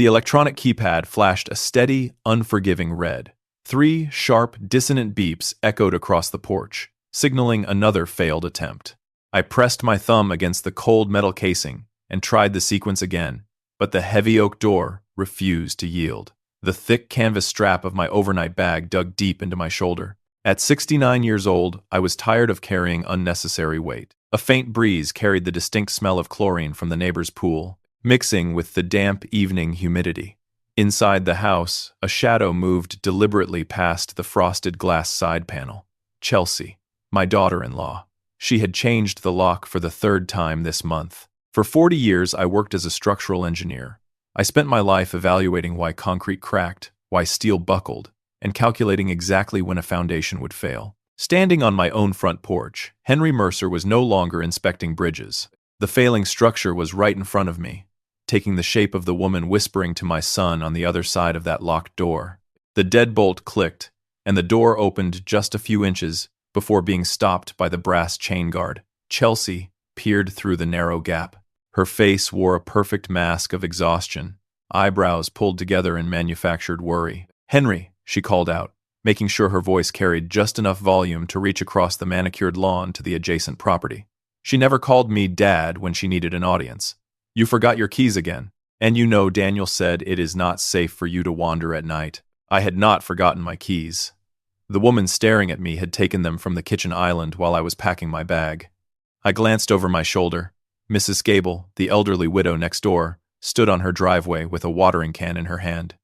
The electronic keypad flashed a steady, unforgiving red. 3 sharp, dissonant beeps echoed across the porch, signaling another failed attempt. I pressed my thumb against the cold metal casing and tried the sequence again, but the heavy oak door refused to yield. The thick canvas strap of my overnight bag dug deep into my shoulder. At 69 years old, I was tired of carrying unnecessary weight. A faint breeze carried the distinct smell of chlorine from the neighbor's pool, mixing with the damp evening humidity. Inside the house, a shadow moved deliberately past the frosted glass side panel. Chelsea, my daughter-in-law. She had changed the lock for the 3rd time this month. For 40 years, I worked as a structural engineer. I spent my life evaluating why concrete cracked, why steel buckled, and calculating exactly when a foundation would fail. Standing on my own front porch, Henry Mercer was no longer inspecting bridges. The failing structure was right in front of me, taking the shape of the woman whispering to my son on the other side of that locked door. The deadbolt clicked, and the door opened just a few inches before being stopped by the brass chain guard. Chelsea peered through the narrow gap. Her face wore a perfect mask of exhaustion, eyebrows pulled together in manufactured worry. "Henry," she called out, making sure her voice carried just enough volume to reach across the manicured lawn to the adjacent property. She never called me Dad when she needed an audience. "You forgot your keys again. And you know Daniel said it is not safe for you to wander at night." I had not forgotten my keys. The woman staring at me had taken them from the kitchen island while I was packing my bag. I glanced over my shoulder. Mrs. Gable, the elderly widow next door, stood on her driveway with a watering can in her hand.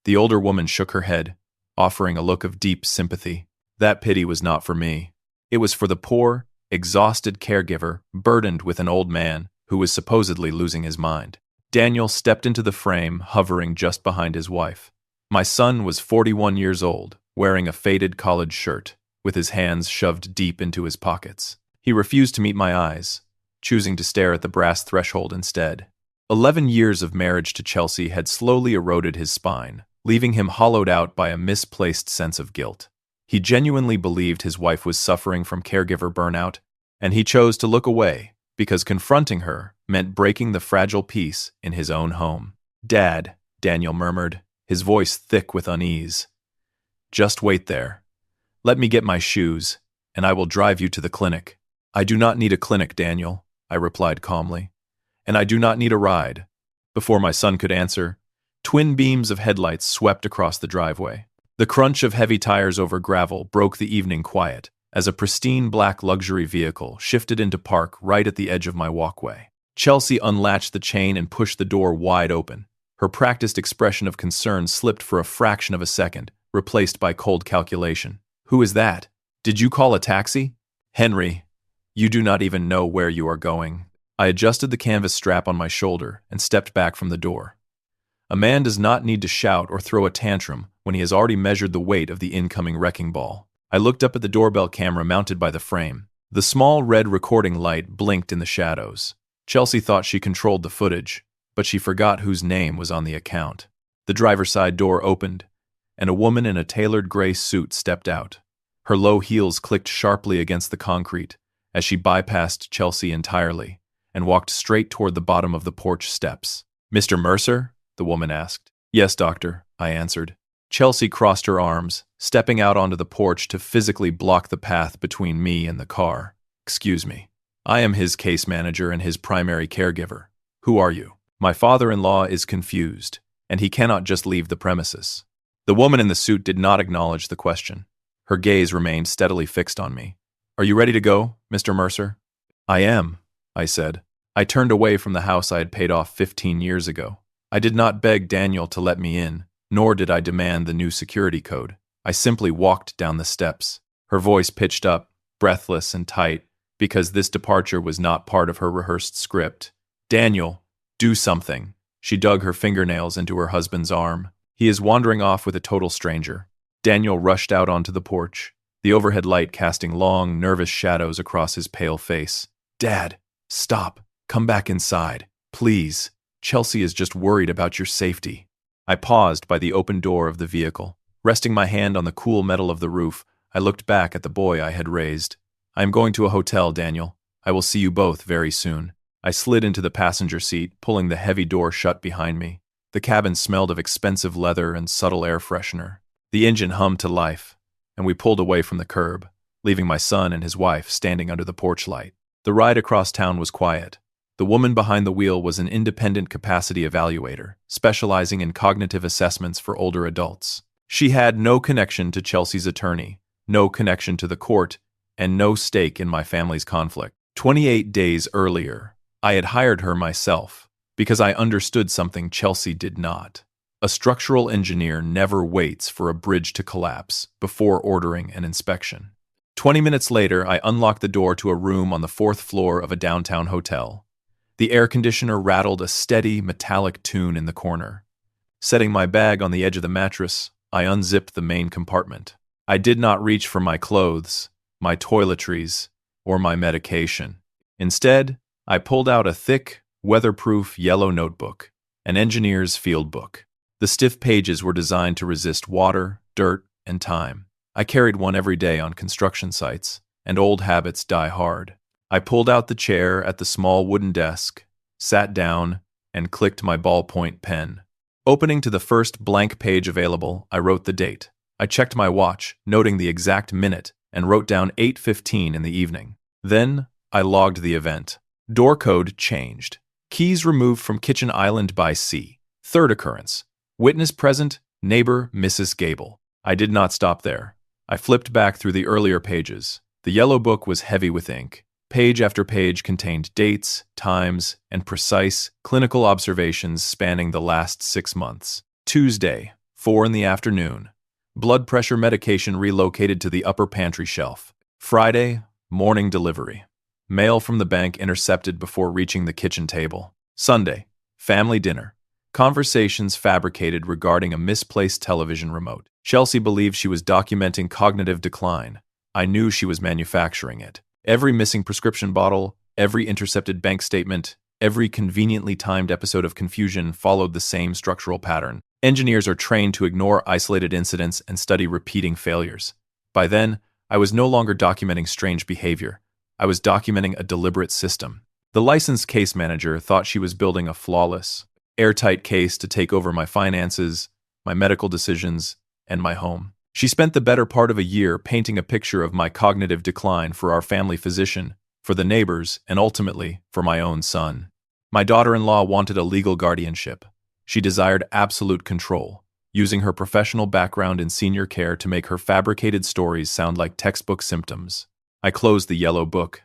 The older woman shook her head, offering a look of deep sympathy. That pity was not for me. It was for the poor, exhausted caregiver burdened with an old man who was supposedly losing his mind. Daniel stepped into the frame, hovering just behind his wife. My son was 41 years old, wearing a faded college shirt, with his hands shoved deep into his pockets. He refused to meet my eyes, choosing to stare at the brass threshold instead. 11 years of marriage to Chelsea had slowly eroded his spine, leaving him hollowed out by a misplaced sense of guilt. He genuinely believed his wife was suffering from caregiver burnout, and he chose to look away because confronting her meant breaking the fragile peace in his own home. "Dad," Daniel murmured, his voice thick with unease. "Just wait there. Let me get my shoes, and I will drive you to the clinic." "I do not need a clinic, Daniel," I replied calmly. "And I do not need a ride." Before my son could answer, twin beams of headlights swept across the driveway. The crunch of heavy tires over gravel broke the evening quiet as a pristine black luxury vehicle shifted into park right at the edge of my walkway. Chelsea unlatched the chain and pushed the door wide open. Her practiced expression of concern slipped for a fraction of a second, replaced by cold calculation. "Who is that? Did you call a taxi?" "Henry, you do not even know where you are going." I adjusted the canvas strap on my shoulder and stepped back from the door. A man does not need to shout or throw a tantrum when he has already measured the weight of the incoming wrecking ball. I looked up at the doorbell camera mounted by the frame. The small red recording light blinked in the shadows. Chelsea thought she controlled the footage, but she forgot whose name was on the account. The driver's side door opened, and a woman in a tailored gray suit stepped out. Her low heels clicked sharply against the concrete as she bypassed Chelsea entirely and walked straight toward the bottom of the porch steps. "Mr. Mercer?" the woman asked. "Yes, doctor," I answered. Chelsea crossed her arms, stepping out onto the porch to physically block the path between me and the car. "Excuse me. I am his case manager and his primary caregiver. Who are you?" My father-in-law is confused, and he cannot just leave the premises. The woman in the suit did not acknowledge the question. Her gaze remained steadily fixed on me. "Are you ready to go, Mr. Mercer?" "I am," I said. I turned away from the house I had paid off 15 years ago. I did not beg Daniel to let me in, nor did I demand the new security code. I simply walked down the steps. Her voice pitched up, breathless and tight, because this departure was not part of her rehearsed script. "Daniel, do something." She dug her fingernails into her husband's arm. "He is wandering off with a total stranger." Daniel rushed out onto the porch, the overhead light casting long, nervous shadows across his pale face. "Dad, stop. Come back inside. Please. Chelsea is just worried about your safety." I paused by the open door of the vehicle. Resting my hand on the cool metal of the roof, I looked back at the boy I had raised. "I am going to a hotel, Daniel. I will see you both very soon." I slid into the passenger seat, pulling the heavy door shut behind me. The cabin smelled of expensive leather and subtle air freshener. The engine hummed to life, and we pulled away from the curb, leaving my son and his wife standing under the porch light. The ride across town was quiet. The woman behind the wheel was an independent capacity evaluator, specializing in cognitive assessments for older adults. She had no connection to Chelsea's attorney, no connection to the court, and no stake in my family's conflict. 28 days earlier, I had hired her myself because I understood something Chelsea did not. A structural engineer never waits for a bridge to collapse before ordering an inspection. 20 minutes later, I unlocked the door to a room on the 4th floor of a downtown hotel. The air conditioner rattled a steady, metallic tune in the corner. Setting my bag on the edge of the mattress, I unzipped the main compartment. I did not reach for my clothes, my toiletries, or my medication. Instead, I pulled out a thick, weatherproof yellow notebook, an engineer's field book. The stiff pages were designed to resist water, dirt, and time. I carried one every day on construction sites, and old habits die hard. I pulled out the chair at the small wooden desk, sat down, and clicked my ballpoint pen. Opening to the first blank page available, I wrote the date. I checked my watch, noting the exact minute, and wrote down 8:15 in the evening. Then, I logged the event. Door code changed. Keys removed from kitchen island by C. Third occurrence. Witness present, neighbor Mrs. Gable. I did not stop there. I flipped back through the earlier pages. The yellow book was heavy with ink. Page after page contained dates, times, and precise clinical observations spanning the last 6 months. Tuesday, 4 in the afternoon. Blood pressure medication relocated to the upper pantry shelf. Friday, morning delivery. Mail from the bank intercepted before reaching the kitchen table. Sunday, family dinner. Conversations fabricated regarding a misplaced television remote. Chelsea believed she was documenting cognitive decline. I knew she was manufacturing it. Every missing prescription bottle, every intercepted bank statement, every conveniently timed episode of confusion followed the same structural pattern. Engineers are trained to ignore isolated incidents and study repeating failures. By then, I was no longer documenting strange behavior. I was documenting a deliberate system. The licensed case manager thought she was building a flawless, airtight case to take over my finances, my medical decisions, and my home. She spent the better part of a year painting a picture of my cognitive decline for our family physician, for the neighbors, and ultimately for my own son. My daughter-in-law wanted a legal guardianship. She desired absolute control, using her professional background in senior care to make her fabricated stories sound like textbook symptoms. I closed the yellow book.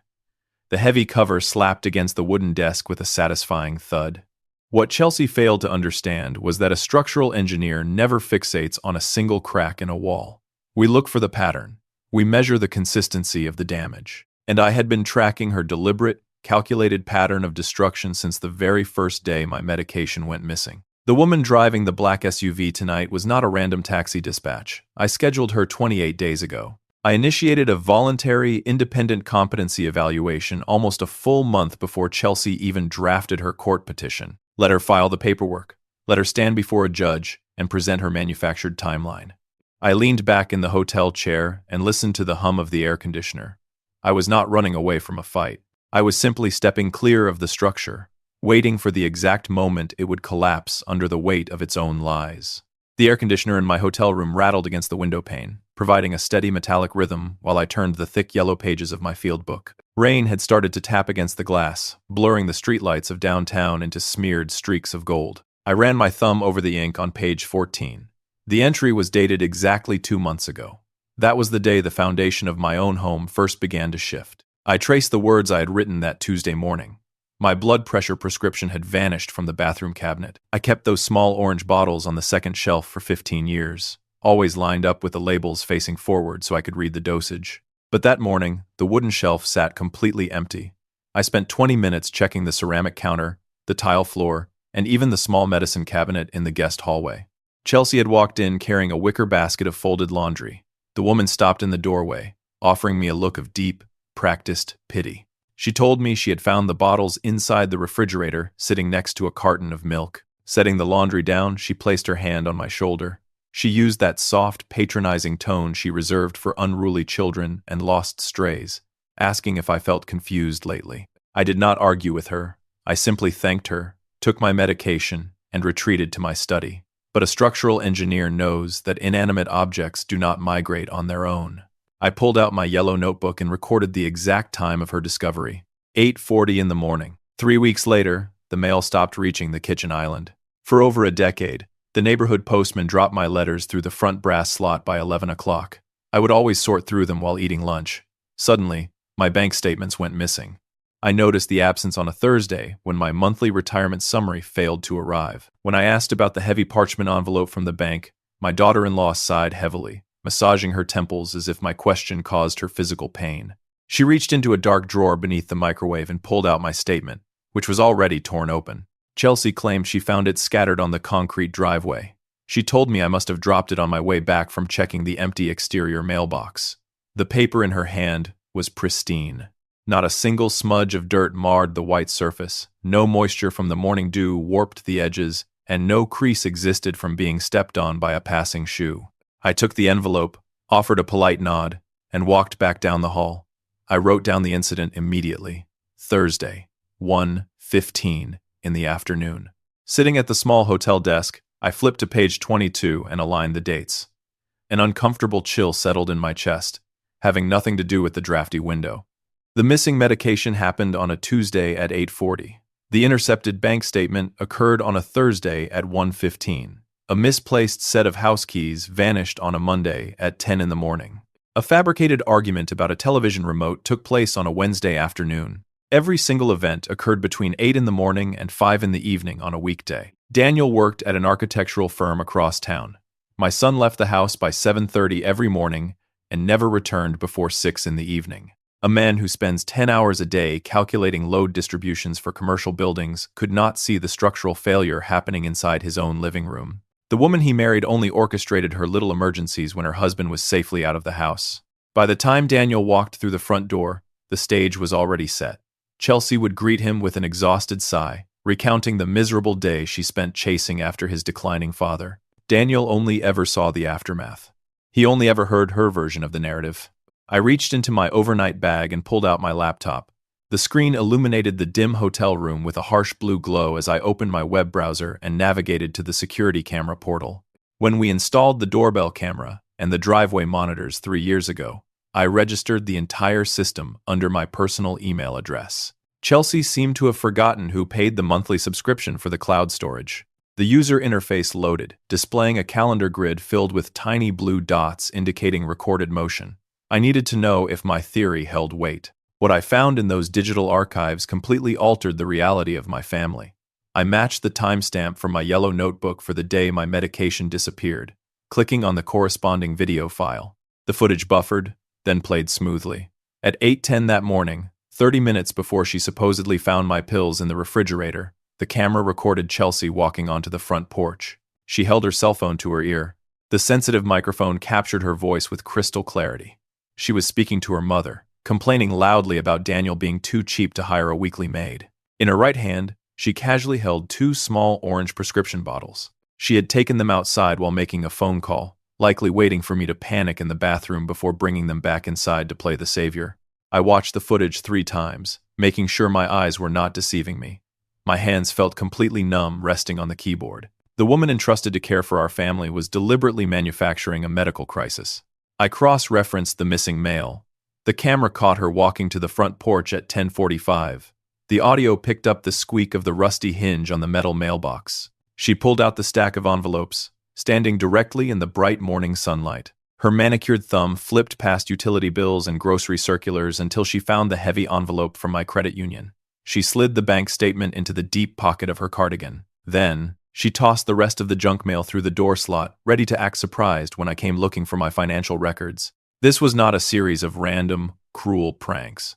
The heavy cover slapped against the wooden desk with a satisfying thud. What Chelsea failed to understand was that a structural engineer never fixates on a single crack in a wall. We look for the pattern. We measure the consistency of the damage. And I had been tracking her deliberate, calculated pattern of destruction since the very first day my medication went missing. The woman driving the black SUV tonight was not a random taxi dispatch. I scheduled her 28 days ago. I initiated a voluntary, independent competency evaluation almost a full month before Chelsea even drafted her court petition. Let her file the paperwork. Let her stand before a judge and present her manufactured timeline. I leaned back in the hotel chair and listened to the hum of the air conditioner. I was not running away from a fight. I was simply stepping clear of the structure, waiting for the exact moment it would collapse under the weight of its own lies. The air conditioner in my hotel room rattled against the window pane, providing a steady metallic rhythm while I turned the thick yellow pages of my field book. Rain had started to tap against the glass, blurring the streetlights of downtown into smeared streaks of gold. I ran my thumb over the ink on page 14. The entry was dated exactly 2 months ago. That was the day the foundation of my own home first began to shift. I traced the words I had written that Tuesday morning. My blood pressure prescription had vanished from the bathroom cabinet. I kept those small orange bottles on the second shelf for 15 years, always lined up with the labels facing forward so I could read the dosage. But that morning, the wooden shelf sat completely empty. I spent 20 minutes checking the ceramic counter, the tile floor, and even the small medicine cabinet in the guest hallway. Chelsea had walked in carrying a wicker basket of folded laundry. The woman stopped in the doorway, offering me a look of deep, practiced pity. She told me she had found the bottles inside the refrigerator, sitting next to a carton of milk. Setting the laundry down, she placed her hand on my shoulder. She used that soft, patronizing tone she reserved for unruly children and lost strays, asking if I felt confused lately. I did not argue with her. I simply thanked her, took my medication, and retreated to my study. But a structural engineer knows that inanimate objects do not migrate on their own. I pulled out my yellow notebook and recorded the exact time of her discovery. 8:40 in the morning. 3 weeks later, the mail stopped reaching the kitchen island. For over a decade, the neighborhood postman dropped my letters through the front brass slot by 11 o'clock. I would always sort through them while eating lunch. Suddenly, my bank statements went missing. I noticed the absence on a Thursday when my monthly retirement summary failed to arrive. When I asked about the heavy parchment envelope from the bank, my daughter-in-law sighed heavily, massaging her temples as if my question caused her physical pain. She reached into a dark drawer beneath the microwave and pulled out my statement, which was already torn open. Chelsea claimed she found it scattered on the concrete driveway. She told me I must have dropped it on my way back from checking the empty exterior mailbox. The paper in her hand was pristine. Not a single smudge of dirt marred the white surface, no moisture from the morning dew warped the edges, and no crease existed from being stepped on by a passing shoe. I took the envelope, offered a polite nod, and walked back down the hall. I wrote down the incident immediately. Thursday, 1:15 in the afternoon. Sitting at the small hotel desk, I flipped to page 22 and aligned the dates. An uncomfortable chill settled in my chest, having nothing to do with the drafty window. The missing medication happened on a Tuesday at 8:40. The intercepted bank statement occurred on a Thursday at 1:15. A misplaced set of house keys vanished on a Monday at 10 in the morning. A fabricated argument about a television remote took place on a Wednesday afternoon. Every single event occurred between 8 in the morning and 5 in the evening on a weekday. Daniel worked at an architectural firm across town. My son left the house by 7:30 every morning and never returned before 6 in the evening. A man who spends 10 hours a day calculating load distributions for commercial buildings could not see the structural failure happening inside his own living room. The woman he married only orchestrated her little emergencies when her husband was safely out of the house. By the time Daniel walked through the front door, the stage was already set. Chelsea would greet him with an exhausted sigh, recounting the miserable day she spent chasing after his declining father. Daniel only ever saw the aftermath. He only ever heard her version of the narrative. I reached into my overnight bag and pulled out my laptop. The screen illuminated the dim hotel room with a harsh blue glow as I opened my web browser and navigated to the security camera portal. When we installed the doorbell camera and the driveway monitors 3 years ago, I registered the entire system under my personal email address. Chelsea seemed to have forgotten who paid the monthly subscription for the cloud storage. The user interface loaded, displaying a calendar grid filled with tiny blue dots indicating recorded motion. I needed to know if my theory held weight. What I found in those digital archives completely altered the reality of my family. I matched the timestamp from my yellow notebook for the day my medication disappeared, clicking on the corresponding video file. The footage buffered, then played smoothly. At 8:10 that morning, 30 minutes before she supposedly found my pills in the refrigerator, the camera recorded Chelsea walking onto the front porch. She held her cell phone to her ear. The sensitive microphone captured her voice with crystal clarity. She was speaking to her mother, complaining loudly about Daniel being too cheap to hire a weekly maid. In her right hand, she casually held 2 small orange prescription bottles. She had taken them outside while making a phone call, likely waiting for me to panic in the bathroom before bringing them back inside to play the savior. I watched the footage 3 times, making sure my eyes were not deceiving me. My hands felt completely numb resting on the keyboard. The woman entrusted to care for our family was deliberately manufacturing a medical crisis. I cross-referenced the missing mail. The camera caught her walking to the front porch at 10:45. The audio picked up the squeak of the rusty hinge on the metal mailbox. She pulled out the stack of envelopes, standing directly in the bright morning sunlight. Her manicured thumb flipped past utility bills and grocery circulars until she found the heavy envelope from my credit union. She slid the bank statement into the deep pocket of her cardigan. Then, she tossed the rest of the junk mail through the door slot, ready to act surprised when I came looking for my financial records. This was not a series of random, cruel pranks.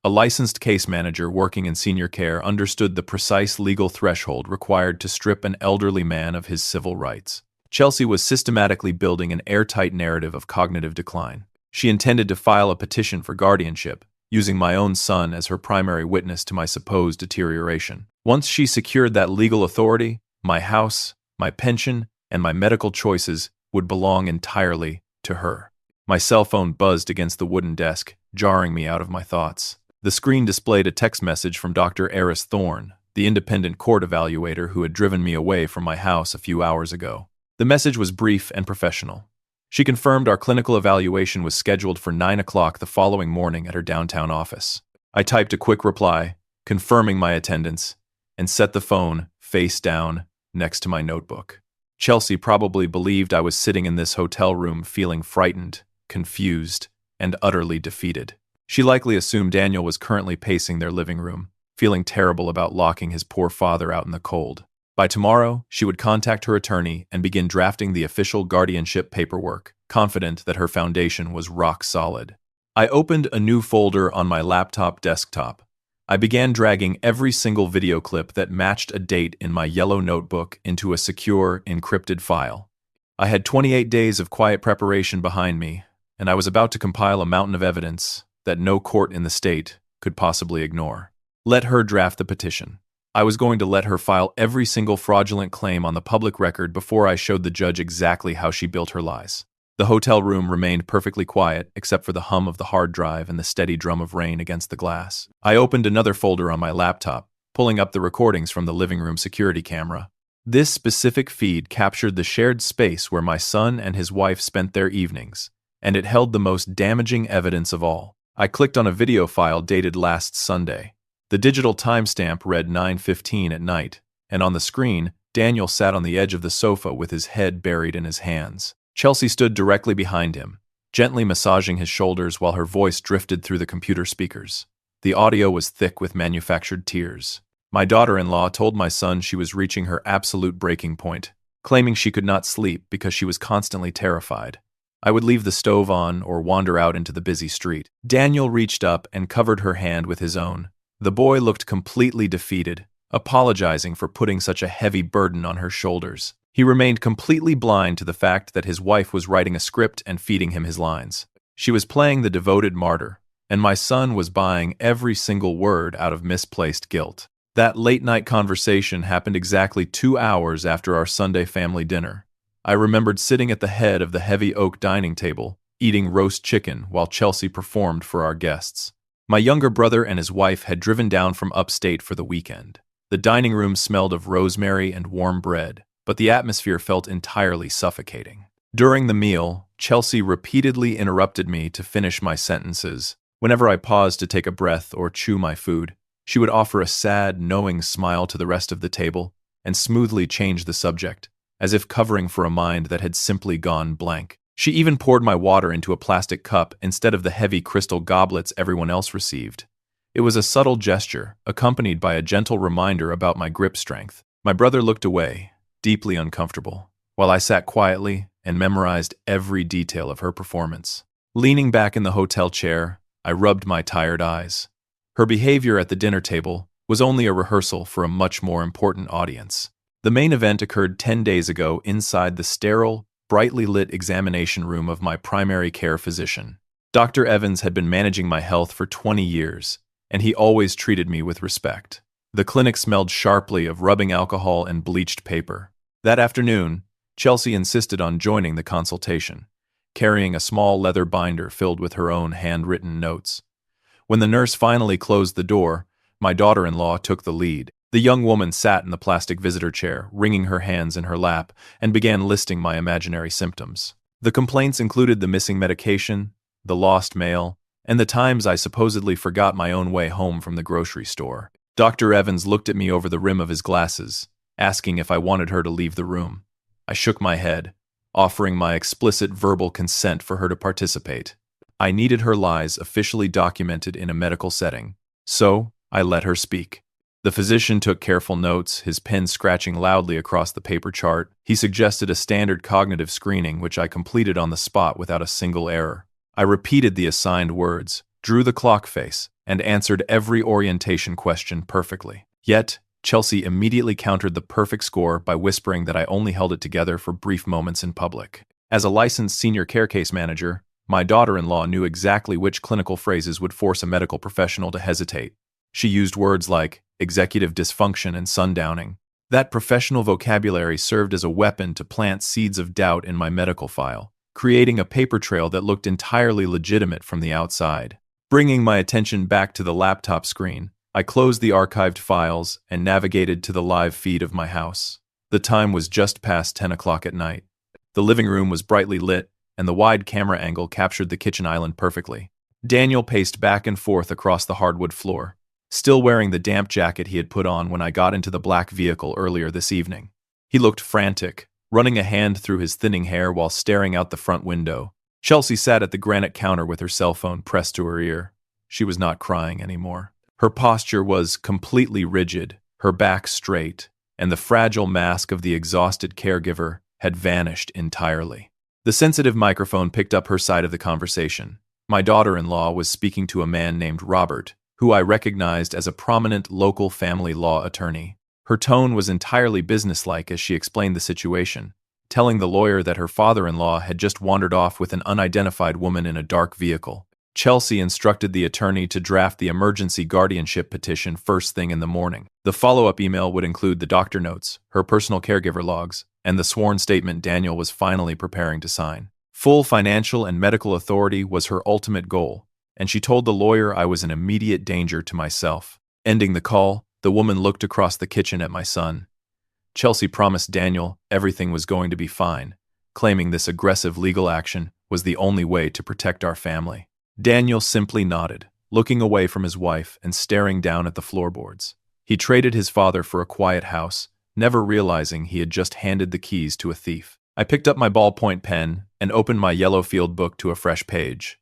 A licensed case manager working in senior care understood the precise legal threshold required to strip an elderly man of his civil rights. Chelsea was systematically building an airtight narrative of cognitive decline. She intended to file a petition for guardianship, using my own son as her primary witness to my supposed deterioration. Once she secured that legal authority, my house, my pension, and my medical choices would belong entirely to her. My cell phone buzzed against the wooden desk, jarring me out of my thoughts. The screen displayed a text message from Dr. Eris Thorne, the independent court evaluator who had driven me away from my house a few hours ago. The message was brief and professional. She confirmed our clinical evaluation was scheduled for 9 o'clock the following morning at her downtown office. I typed a quick reply, confirming my attendance, and set the phone, face down, next to my notebook. Chelsea probably believed I was sitting in this hotel room feeling frightened, confused, and utterly defeated. She likely assumed Daniel was currently pacing their living room, feeling terrible about locking his poor father out in the cold. By tomorrow, she would contact her attorney and begin drafting the official guardianship paperwork, confident that her foundation was rock solid. I opened a new folder on my laptop desktop. I began dragging every single video clip that matched a date in my yellow notebook into a secure, encrypted file. I had 28 days of quiet preparation behind me, and I was about to compile a mountain of evidence that no court in the state could possibly ignore. Let her draft the petition. I was going to let her file every single fraudulent claim on the public record before I showed the judge exactly how she built her lies. The hotel room remained perfectly quiet, except for the hum of the hard drive and the steady drum of rain against the glass. I opened another folder on my laptop, pulling up the recordings from the living room security camera. This specific feed captured the shared space where my son and his wife spent their evenings, and it held the most damaging evidence of all. I clicked on a video file dated last Sunday. The digital timestamp read 9:15 at night, and on the screen, Daniel sat on the edge of the sofa with his head buried in his hands. Chelsea stood directly behind him, gently massaging his shoulders while her voice drifted through the computer speakers. The audio was thick with manufactured tears. My daughter-in-law told my son she was reaching her absolute breaking point, claiming she could not sleep because she was constantly terrified. I would leave the stove on or wander out into the busy street. Daniel reached up and covered her hand with his own. The boy looked completely defeated, apologizing for putting such a heavy burden on her shoulders. He remained completely blind to the fact that his wife was writing a script and feeding him his lines. She was playing the devoted martyr, and my son was buying every single word out of misplaced guilt. That late-night conversation happened exactly 2 hours after our Sunday family dinner. I remembered sitting at the head of the heavy oak dining table, eating roast chicken while Chelsea performed for our guests. My younger brother and his wife had driven down from upstate for the weekend. The dining room smelled of rosemary and warm bread, but the atmosphere felt entirely suffocating. During the meal, Chelsea repeatedly interrupted me to finish my sentences. Whenever I paused to take a breath or chew my food, she would offer a sad, knowing smile to the rest of the table and smoothly change the subject, as if covering for a mind that had simply gone blank. She even poured my water into a plastic cup instead of the heavy crystal goblets everyone else received. It was a subtle gesture, accompanied by a gentle reminder about my grip strength. My brother looked away, deeply uncomfortable, while I sat quietly and memorized every detail of her performance. Leaning back in the hotel chair, I rubbed my tired eyes. Her behavior at the dinner table was only a rehearsal for a much more important audience. The main event occurred 10 days ago inside the sterile, brightly lit examination room of my primary care physician. Dr. Evans had been managing my health for 20 years, and he always treated me with respect. The clinic smelled sharply of rubbing alcohol and bleached paper. That afternoon, Chelsea insisted on joining the consultation, carrying a small leather binder filled with her own handwritten notes. When the nurse finally closed the door, my daughter-in-law took the lead. The young woman sat in the plastic visitor chair, wringing her hands in her lap, and began listing my imaginary symptoms. The complaints included the missing medication, the lost mail, and the times I supposedly forgot my own way home from the grocery store. Dr. Evans looked at me over the rim of his glasses, asking if I wanted her to leave the room. I shook my head, offering my explicit verbal consent for her to participate. I needed her lies officially documented in a medical setting, so I let her speak. The physician took careful notes, his pen scratching loudly across the paper chart. He suggested a standard cognitive screening, which I completed on the spot without a single error. I repeated the assigned words, drew the clock face, and answered every orientation question perfectly. Yet, Chelsea immediately countered the perfect score by whispering that I only held it together for brief moments in public. As a licensed senior care case manager, my daughter-in-law knew exactly which clinical phrases would force a medical professional to hesitate. She used words like executive dysfunction and sundowning. That professional vocabulary served as a weapon to plant seeds of doubt in my medical file, creating a paper trail that looked entirely legitimate from the outside. Bringing my attention back to the laptop screen, I closed the archived files and navigated to the live feed of my house. The time was just past 10 o'clock at night. The living room was brightly lit, and the wide camera angle captured the kitchen island perfectly. Daniel paced back and forth across the hardwood floor, still wearing the damp jacket he had put on when I got into the black vehicle earlier this evening. He looked frantic, running a hand through his thinning hair while staring out the front window. Chelsea sat at the granite counter with her cell phone pressed to her ear. She was not crying anymore. Her posture was completely rigid, her back straight, and the fragile mask of the exhausted caregiver had vanished entirely. The sensitive microphone picked up her side of the conversation. My daughter-in-law was speaking to a man named Robert, who I recognized as a prominent local family law attorney. Her tone was entirely businesslike as she explained the situation, telling the lawyer that her father-in-law had just wandered off with an unidentified woman in a dark vehicle. Chelsea instructed the attorney to draft the emergency guardianship petition first thing in the morning. The follow-up email would include the doctor notes, her personal caregiver logs, and the sworn statement Daniel was finally preparing to sign. Full financial and medical authority was her ultimate goal, and she told the lawyer I was in immediate danger to myself. Ending the call, the woman looked across the kitchen at my son. Chelsea promised Daniel everything was going to be fine, claiming this aggressive legal action was the only way to protect our family. Daniel simply nodded, looking away from his wife and staring down at the floorboards. He traded his father for a quiet house, never realizing he had just handed the keys to a thief. I picked up my ballpoint pen and opened my yellow field book to a fresh page.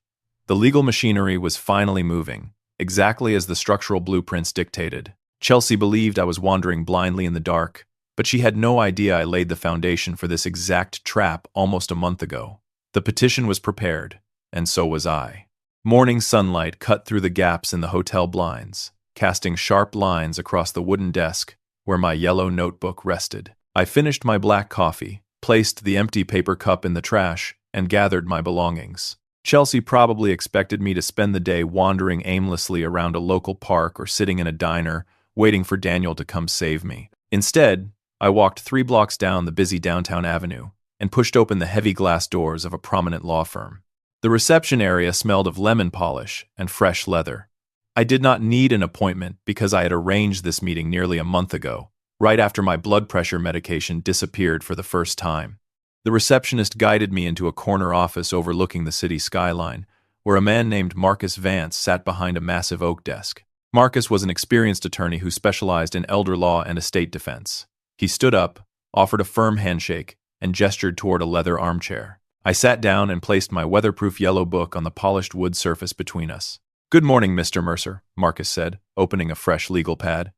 The legal machinery was finally moving, exactly as the structural blueprints dictated. Chelsea believed I was wandering blindly in the dark, but she had no idea I laid the foundation for this exact trap almost a month ago. The petition was prepared, and so was I. Morning sunlight cut through the gaps in the hotel blinds, casting sharp lines across the wooden desk where my yellow notebook rested. I finished my black coffee, placed the empty paper cup in the trash, and gathered my belongings. Chelsea probably expected me to spend the day wandering aimlessly around a local park or sitting in a diner, waiting for Daniel to come save me. Instead, I walked 3 blocks down the busy downtown avenue and pushed open the heavy glass doors of a prominent law firm. The reception area smelled of lemon polish and fresh leather. I did not need an appointment because I had arranged this meeting nearly a month ago, right after my blood pressure medication disappeared for the first time. The receptionist guided me into a corner office overlooking the city skyline, where a man named Marcus Vance sat behind a massive oak desk. Marcus was an experienced attorney who specialized in elder law and estate defense. He stood up, offered a firm handshake, and gestured toward a leather armchair. I sat down and placed my weatherproof yellow book on the polished wood surface between us. "Good morning, Mr. Mercer," Marcus said, opening a fresh legal pad.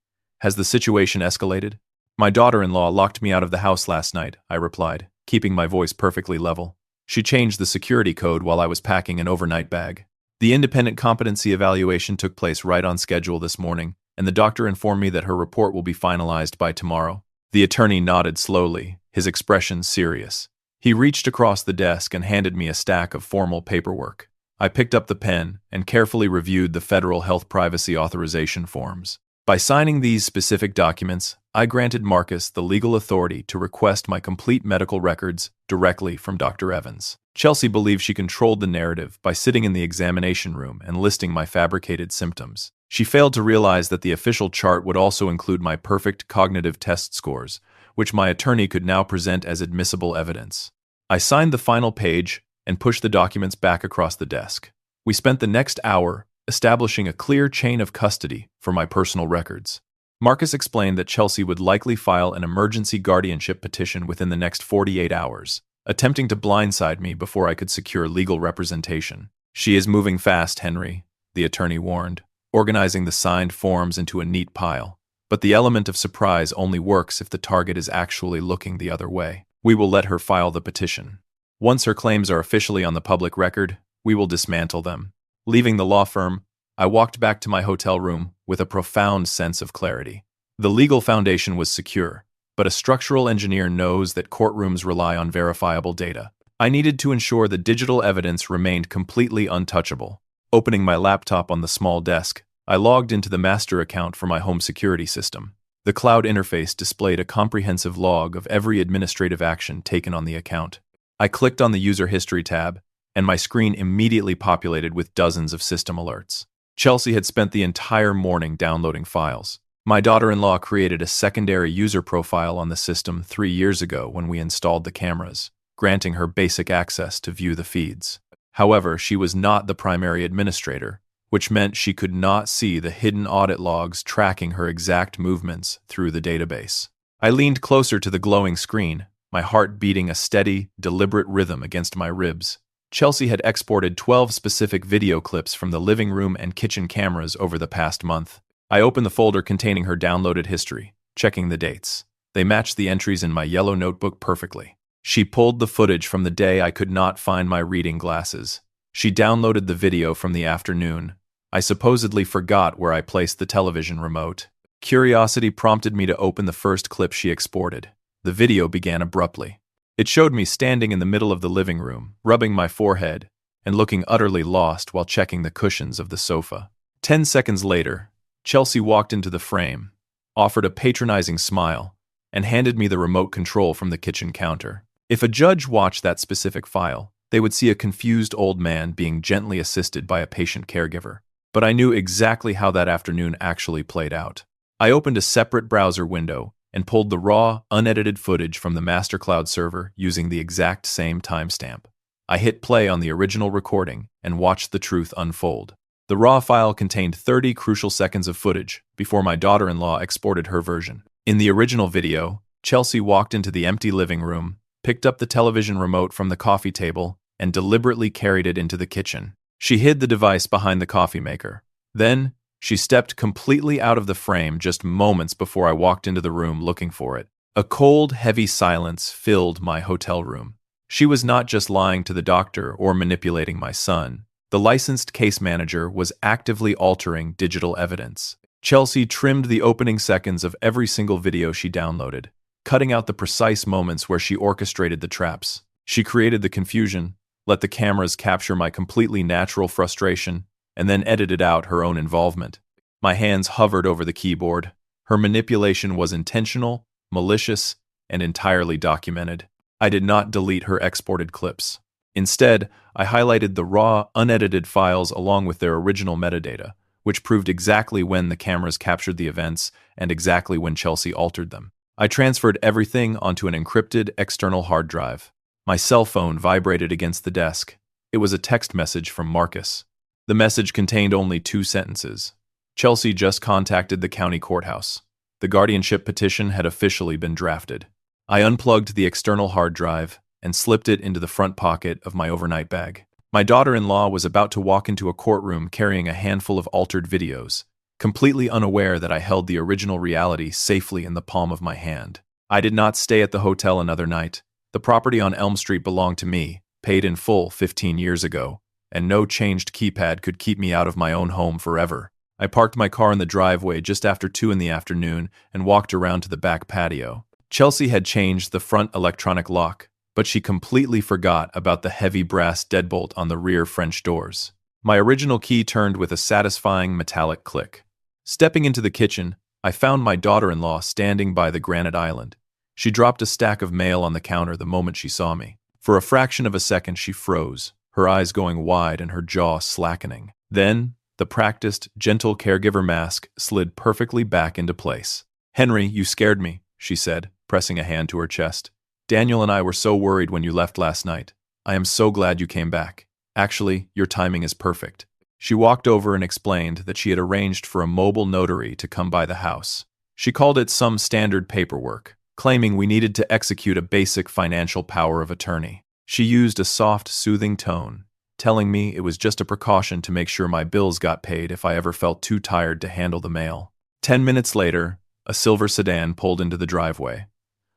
"Has the situation escalated?" "My daughter-in-law locked me out of the house last night," I replied, keeping my voice perfectly level. "She changed the security code while I was packing an overnight bag. The independent competency evaluation took place right on schedule this morning, and the doctor informed me that her report will be finalized by tomorrow." The attorney nodded slowly, his expression serious. He reached across the desk and handed me a stack of formal paperwork. I picked up the pen and carefully reviewed the federal health privacy authorization forms. By signing these specific documents, I granted Marcus the legal authority to request my complete medical records directly from Dr. Evans. Chelsea believed she controlled the narrative by sitting in the examination room and listing my fabricated symptoms. She failed to realize that the official chart would also include my perfect cognitive test scores, which my attorney could now present as admissible evidence. I signed the final page and pushed the documents back across the desk. We spent the next hour establishing a clear chain of custody for my personal records. Marcus explained that Chelsea would likely file an emergency guardianship petition within the next 48 hours, attempting to blindside me before I could secure legal representation. "She is moving fast, Henry," the attorney warned, organizing the signed forms into a neat pile. "But the element of surprise only works if the target is actually looking the other way. We will let her file the petition. Once her claims are officially on the public record, we will dismantle them." Leaving the law firm, I walked back to my hotel room with a profound sense of clarity. The legal foundation was secure, but a structural engineer knows that courtrooms rely on verifiable data. I needed to ensure the digital evidence remained completely untouchable. Opening my laptop on the small desk, I logged into the master account for my home security system. The cloud interface displayed a comprehensive log of every administrative action taken on the account. I clicked on the User History tab, and my screen immediately populated with dozens of system alerts. Chelsea had spent the entire morning downloading files. My daughter-in-law created a secondary user profile on the system 3 years ago when we installed the cameras, granting her basic access to view the feeds. However, she was not the primary administrator, which meant she could not see the hidden audit logs tracking her exact movements through the database. I leaned closer to the glowing screen, my heart beating a steady, deliberate rhythm against my ribs. Chelsea had exported 12 specific video clips from the living room and kitchen cameras over the past month. I opened the folder containing her downloaded history, checking the dates. They matched the entries in my yellow notebook perfectly. She pulled the footage from the day I could not find my reading glasses. She downloaded the video from the afternoon. I supposedly forgot where I placed the television remote. Curiosity prompted me to open the first clip she exported. The video began abruptly. It showed me standing in the middle of the living room, rubbing my forehead, and looking utterly lost while checking the cushions of the sofa. 10 seconds later, Chelsea walked into the frame, offered a patronizing smile, and handed me the remote control from the kitchen counter. If a judge watched that specific file, they would see a confused old man being gently assisted by a patient caregiver. But I knew exactly how that afternoon actually played out. I opened a separate browser window and pulled the raw, unedited footage from the master cloud server using the exact same timestamp. I hit play on the original recording and watched the truth unfold. The raw file contained 30 crucial seconds of footage before my daughter-in-law exported her version. In the original video, Chelsea walked into the empty living room, picked up the television remote from the coffee table, and deliberately carried it into the kitchen. She hid the device behind the coffee maker. Then, she stepped completely out of the frame just moments before I walked into the room looking for it. A cold, heavy silence filled my hotel room. She was not just lying to the doctor or manipulating my son. The licensed case manager was actively altering digital evidence. Chelsea trimmed the opening seconds of every single video she downloaded, cutting out the precise moments where she orchestrated the traps. She created the confusion, let the cameras capture my completely natural frustration, and then edited out her own involvement. My hands hovered over the keyboard. Her manipulation was intentional, malicious, and entirely documented. I did not delete her exported clips. Instead, I highlighted the raw, unedited files along with their original metadata, which proved exactly when the cameras captured the events and exactly when Chelsea altered them. I transferred everything onto an encrypted external hard drive. My cell phone vibrated against the desk. It was a text message from Marcus. The message contained only 2 sentences. Chelsea just contacted the county courthouse. The guardianship petition had officially been drafted. I unplugged the external hard drive and slipped it into the front pocket of my overnight bag. My daughter-in-law was about to walk into a courtroom carrying a handful of altered videos, completely unaware that I held the original reality safely in the palm of my hand. I did not stay at the hotel another night. The property on Elm Street belonged to me, paid in full 15 years ago, and no changed keypad could keep me out of my own home forever. I parked my car in the driveway just after 2 in the afternoon and walked around to the back patio. Chelsea had changed the front electronic lock, but she completely forgot about the heavy brass deadbolt on the rear French doors. My original key turned with a satisfying metallic click. Stepping into the kitchen, I found my daughter-in-law standing by the granite island. She dropped a stack of mail on the counter the moment she saw me. For a fraction of a second, she froze, her eyes going wide and her jaw slackening. Then, the practiced, gentle caregiver mask slid perfectly back into place. "Henry, you scared me," she said, pressing a hand to her chest. "Daniel and I were so worried when you left last night. I am so glad you came back. Actually, your timing is perfect." She walked over and explained that she had arranged for a mobile notary to come by the house. She called it some standard paperwork, claiming we needed to execute a basic financial power of attorney. She used a soft, soothing tone, telling me it was just a precaution to make sure my bills got paid if I ever felt too tired to handle the mail. 10 minutes later, a silver sedan pulled into the driveway.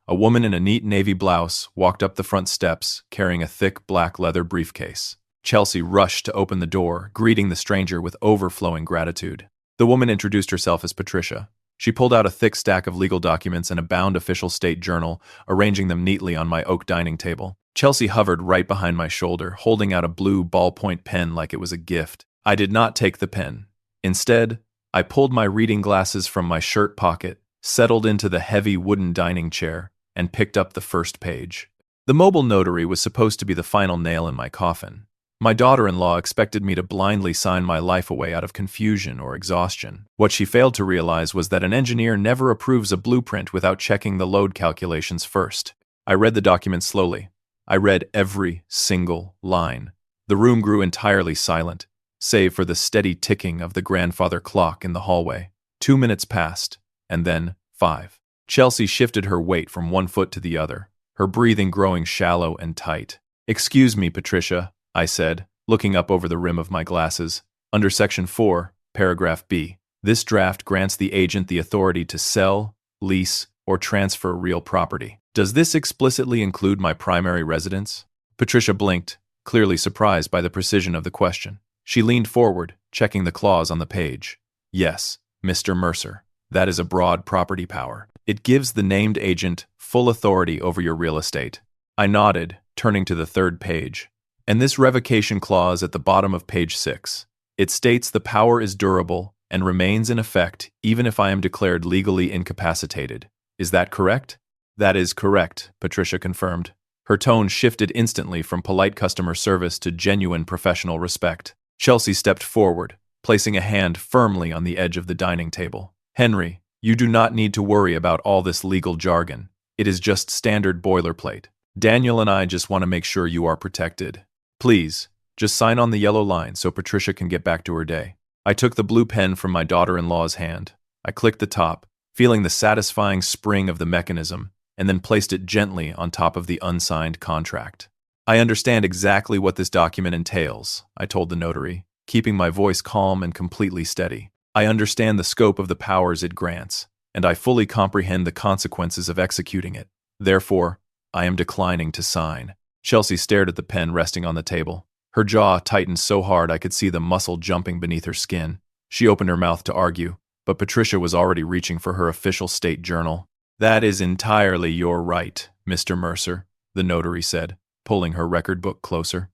A woman in a neat navy blouse walked up the front steps, carrying a thick black leather briefcase. Chelsea rushed to open the door, greeting the stranger with overflowing gratitude. The woman introduced herself as Patricia. She pulled out a thick stack of legal documents and a bound official state journal, arranging them neatly on my oak dining table. Chelsea hovered right behind my shoulder, holding out a blue ballpoint pen like it was a gift. I did not take the pen. Instead, I pulled my reading glasses from my shirt pocket, settled into the heavy wooden dining chair, and picked up the first page. The mobile notary was supposed to be the final nail in my coffin. My daughter-in-law expected me to blindly sign my life away out of confusion or exhaustion. What she failed to realize was that an engineer never approves a blueprint without checking the load calculations first. I read the document slowly. I read every single line. The room grew entirely silent, save for the steady ticking of the grandfather clock in the hallway. 2 minutes passed, and then 5. Chelsea shifted her weight from one foot to the other, her breathing growing shallow and tight. "Excuse me, Patricia," I said, looking up over the rim of my glasses. "Under Section 4, Paragraph B, this draft grants the agent the authority to sell, lease, or transfer real property. Does this explicitly include my primary residence?" Patricia blinked, clearly surprised by the precision of the question. She leaned forward, checking the clause on the page. "Yes, Mr. Mercer, that is a broad property power. It gives the named agent full authority over your real estate." I nodded, turning to the third page. "And this revocation clause at the bottom of page 6. It states the power is durable and remains in effect even if I am declared legally incapacitated. Is that correct?" "That is correct," Patricia confirmed. Her tone shifted instantly from polite customer service to genuine professional respect. Chelsea stepped forward, placing a hand firmly on the edge of the dining table. "Henry, you do not need to worry about all this legal jargon. It is just standard boilerplate. Daniel and I just want to make sure you are protected. Please, just sign on the yellow line so Patricia can get back to her day." I took the blue pen from my daughter-in-law's hand. I clicked the top, feeling the satisfying spring of the mechanism, and then placed it gently on top of the unsigned contract. "I understand exactly what this document entails," I told the notary, keeping my voice calm and completely steady. "I understand the scope of the powers it grants, and I fully comprehend the consequences of executing it. Therefore, I am declining to sign." Chelsea stared at the pen resting on the table. Her jaw tightened so hard I could see the muscle jumping beneath her skin. She opened her mouth to argue, but Patricia was already reaching for her official state journal. "That is entirely your right, Mr. Mercer," the notary said, pulling her record book closer.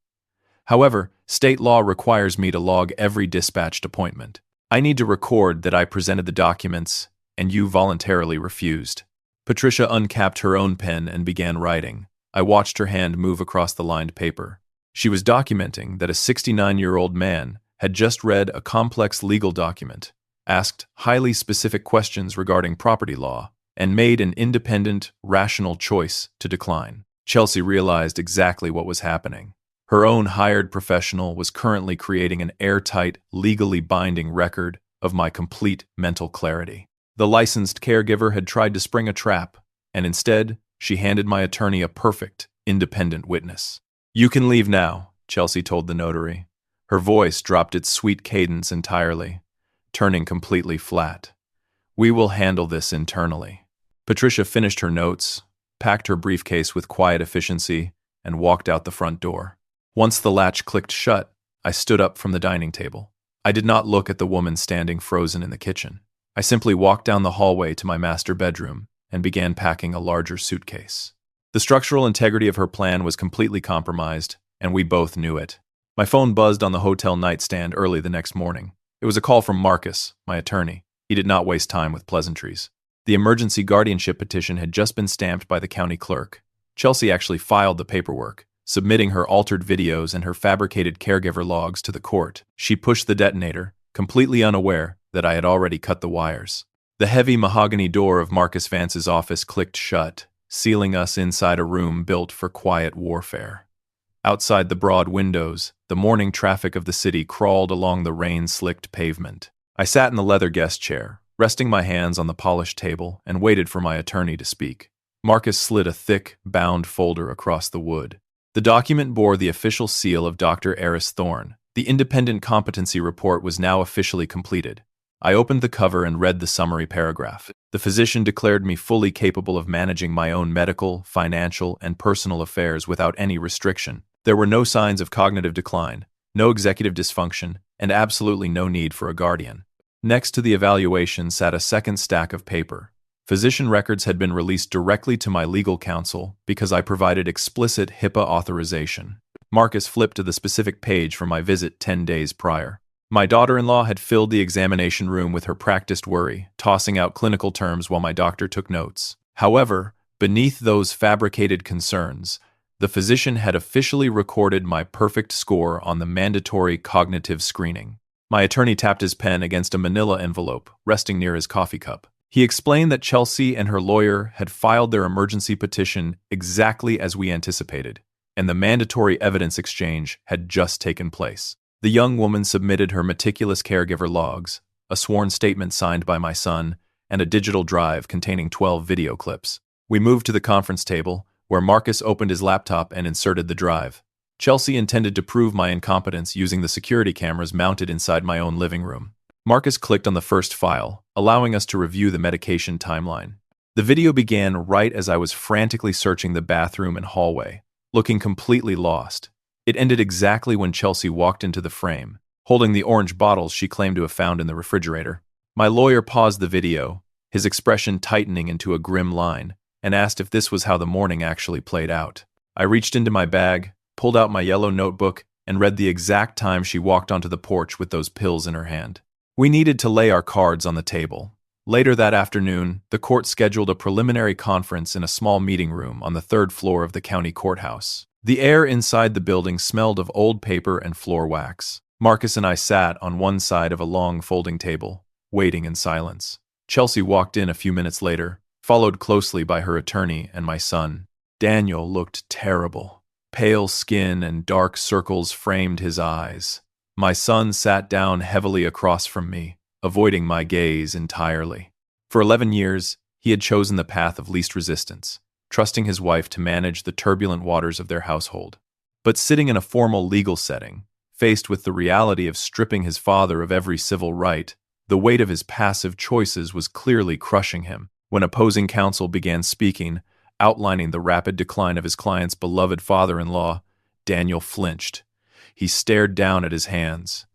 "However, state law requires me to log every dispatched appointment. I need to record that I presented the documents, and you voluntarily refused." Patricia uncapped her own pen and began writing. I watched her hand move across the lined paper. She was documenting that a 69-year-old man had just read a complex legal document, asked highly specific questions regarding property law, and made an independent, rational choice to decline. Chelsea realized exactly what was happening. Her own hired professional was currently creating an airtight, legally binding record of my complete mental clarity. The licensed caregiver had tried to spring a trap, and instead, she handed my attorney a perfect, independent witness. "You can leave now," Chelsea told the notary. Her voice dropped its sweet cadence entirely, turning completely flat. "We will handle this internally." Patricia finished her notes, packed her briefcase with quiet efficiency, and walked out the front door. Once the latch clicked shut, I stood up from the dining table. I did not look at the woman standing frozen in the kitchen. I simply walked down the hallway to my master bedroom and began packing a larger suitcase. The structural integrity of her plan was completely compromised, and we both knew it. My phone buzzed on the hotel nightstand early the next morning. It was a call from Marcus, my attorney. He did not waste time with pleasantries. The emergency guardianship petition had just been stamped by the county clerk. Chelsea actually filed the paperwork, submitting her altered videos and her fabricated caregiver logs to the court. She pushed the detonator, completely unaware that I had already cut the wires. The heavy mahogany door of Marcus Vance's office clicked shut, sealing us inside a room built for quiet warfare. Outside the broad windows, the morning traffic of the city crawled along the rain-slicked pavement. I sat in the leather guest chair, resting my hands on the polished table, and waited for my attorney to speak. Marcus slid a thick, bound folder across the wood. The document bore the official seal of Dr. Eris Thorne. The independent competency report was now officially completed. I opened the cover and read the summary paragraph. The physician declared me fully capable of managing my own medical, financial, and personal affairs without any restriction. There were no signs of cognitive decline, no executive dysfunction, and absolutely no need for a guardian. Next to the evaluation sat a second stack of paper. Physician records had been released directly to my legal counsel because I provided explicit HIPAA authorization. Marcus flipped to the specific page from my visit 10 days prior. My daughter-in-law had filled the examination room with her practiced worry, tossing out clinical terms while my doctor took notes. However, beneath those fabricated concerns, The physician had officially recorded my perfect score on the mandatory cognitive screening. My attorney tapped his pen against a manila envelope resting near his coffee cup. He explained that Chelsea and her lawyer had filed their emergency petition exactly as we anticipated, and the mandatory evidence exchange had just taken place. The young woman submitted her meticulous caregiver logs, a sworn statement signed by my son, and a digital drive containing 12 video clips. We moved to the conference table, where Marcus opened his laptop and inserted the drive. Chelsea intended to prove my incompetence using the security cameras mounted inside my own living room. Marcus clicked on the first file, allowing us to review the medication timeline. The video began right as I was frantically searching the bathroom and hallway, looking completely lost. It ended exactly when Chelsea walked into the frame, holding the orange bottles she claimed to have found in the refrigerator. My lawyer paused the video, his expression tightening into a grim line, and asked if this was how the morning actually played out. I reached into my bag, pulled out my yellow notebook, and read the exact time she walked onto the porch with those pills in her hand. We needed to lay our cards on the table. Later that afternoon, the court scheduled a preliminary conference in a small meeting room on the third floor of the county courthouse. The air inside the building smelled of old paper and floor wax. Marcus and I sat on one side of a long folding table, waiting in silence. Chelsea walked in a few minutes later, followed closely by her attorney and my son. Daniel looked terrible. Pale skin and dark circles framed his eyes. My son sat down heavily across from me, avoiding my gaze entirely. For 11 years, he had chosen the path of least resistance, trusting his wife to manage the turbulent waters of their household. But sitting in a formal legal setting, faced with the reality of stripping his father of every civil right, the weight of his passive choices was clearly crushing him. When opposing counsel began speaking, outlining the rapid decline of his client's beloved father-in-law, Daniel flinched. He stared down at his hands.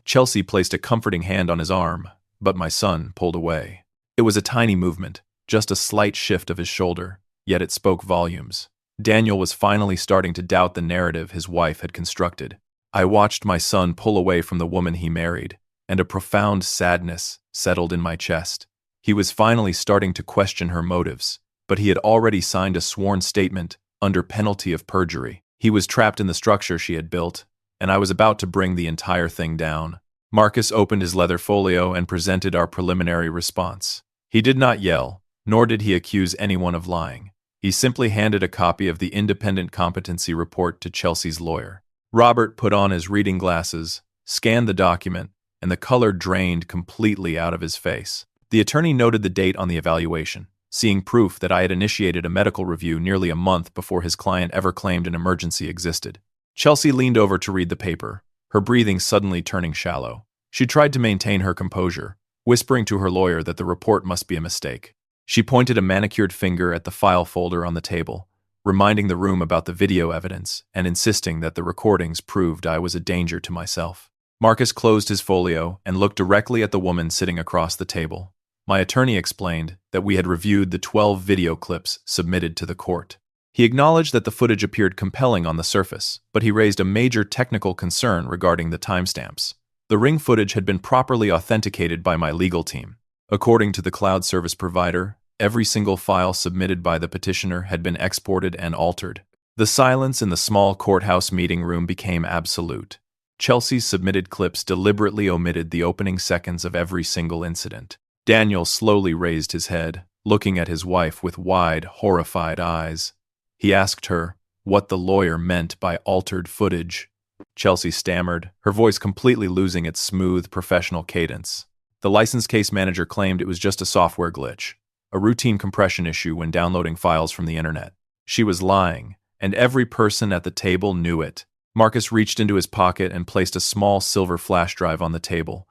Chelsea placed a comforting hand on his arm, but my son pulled away. It was a tiny movement, just a slight shift of his shoulder, yet it spoke volumes. Daniel was finally starting to doubt the narrative his wife had constructed. I watched my son pull away from the woman he married, and a profound sadness settled in my chest. He was finally starting to question her motives, but he had already signed a sworn statement under penalty of perjury. He was trapped in the structure she had built, and I was about to bring the entire thing down. Marcus opened his leather folio and presented our preliminary response. He did not yell, nor did he accuse anyone of lying. He simply handed a copy of the independent competency report to Chelsea's lawyer. Robert put on his reading glasses, scanned the document, and the color drained completely out of his face. The attorney noted the date on the evaluation, seeing proof that I had initiated a medical review nearly a month before his client ever claimed an emergency existed. Chelsea leaned over to read the paper, her breathing suddenly turning shallow. She tried to maintain her composure, whispering to her lawyer that the report must be a mistake. She pointed a manicured finger at the file folder on the table, reminding the room about the video evidence and insisting that the recordings proved I was a danger to myself. Marcus closed his folio and looked directly at the woman sitting across the table. My attorney explained that we had reviewed the 12 video clips submitted to the court. He acknowledged that the footage appeared compelling on the surface, but he raised a major technical concern regarding the timestamps. The ring footage had been properly authenticated by my legal team. According to the cloud service provider, every single file submitted by the petitioner had been exported and altered. The silence in the small courthouse meeting room became absolute. Chelsea's submitted clips deliberately omitted the opening seconds of every single incident. Daniel slowly raised his head, looking at his wife with wide, horrified eyes. He asked her what the lawyer meant by altered footage. Chelsea stammered, her voice completely losing its smooth, professional cadence. The license case manager claimed it was just a software glitch, a routine compression issue when downloading files from the internet. She was lying, and every person at the table knew it. Marcus reached into his pocket and placed a small silver flash drive on the table,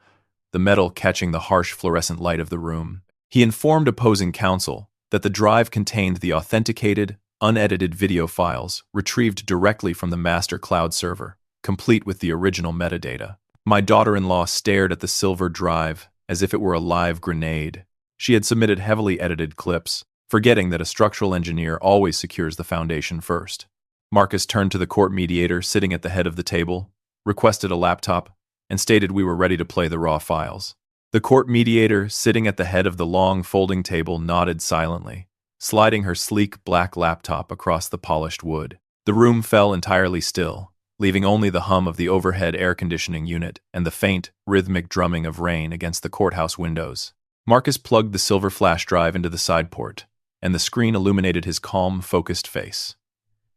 the metal catching the harsh fluorescent light of the room. He informed opposing counsel that the drive contained the authenticated, unedited video files retrieved directly from the master cloud server, complete with the original metadata. My daughter-in-law stared at the silver drive as if it were a live grenade. She had submitted heavily edited clips, forgetting that a structural engineer always secures the foundation first. Marcus turned to the court mediator sitting at the head of the table, requested a laptop, and stated we were ready to play the raw files. The court mediator, sitting at the head of the long folding table, nodded silently, sliding her sleek black laptop across the polished wood. The room fell entirely still, leaving only the hum of the overhead air conditioning unit and the faint, rhythmic drumming of rain against the courthouse windows. Marcus plugged the silver flash drive into the side port, and the screen illuminated his calm, focused face.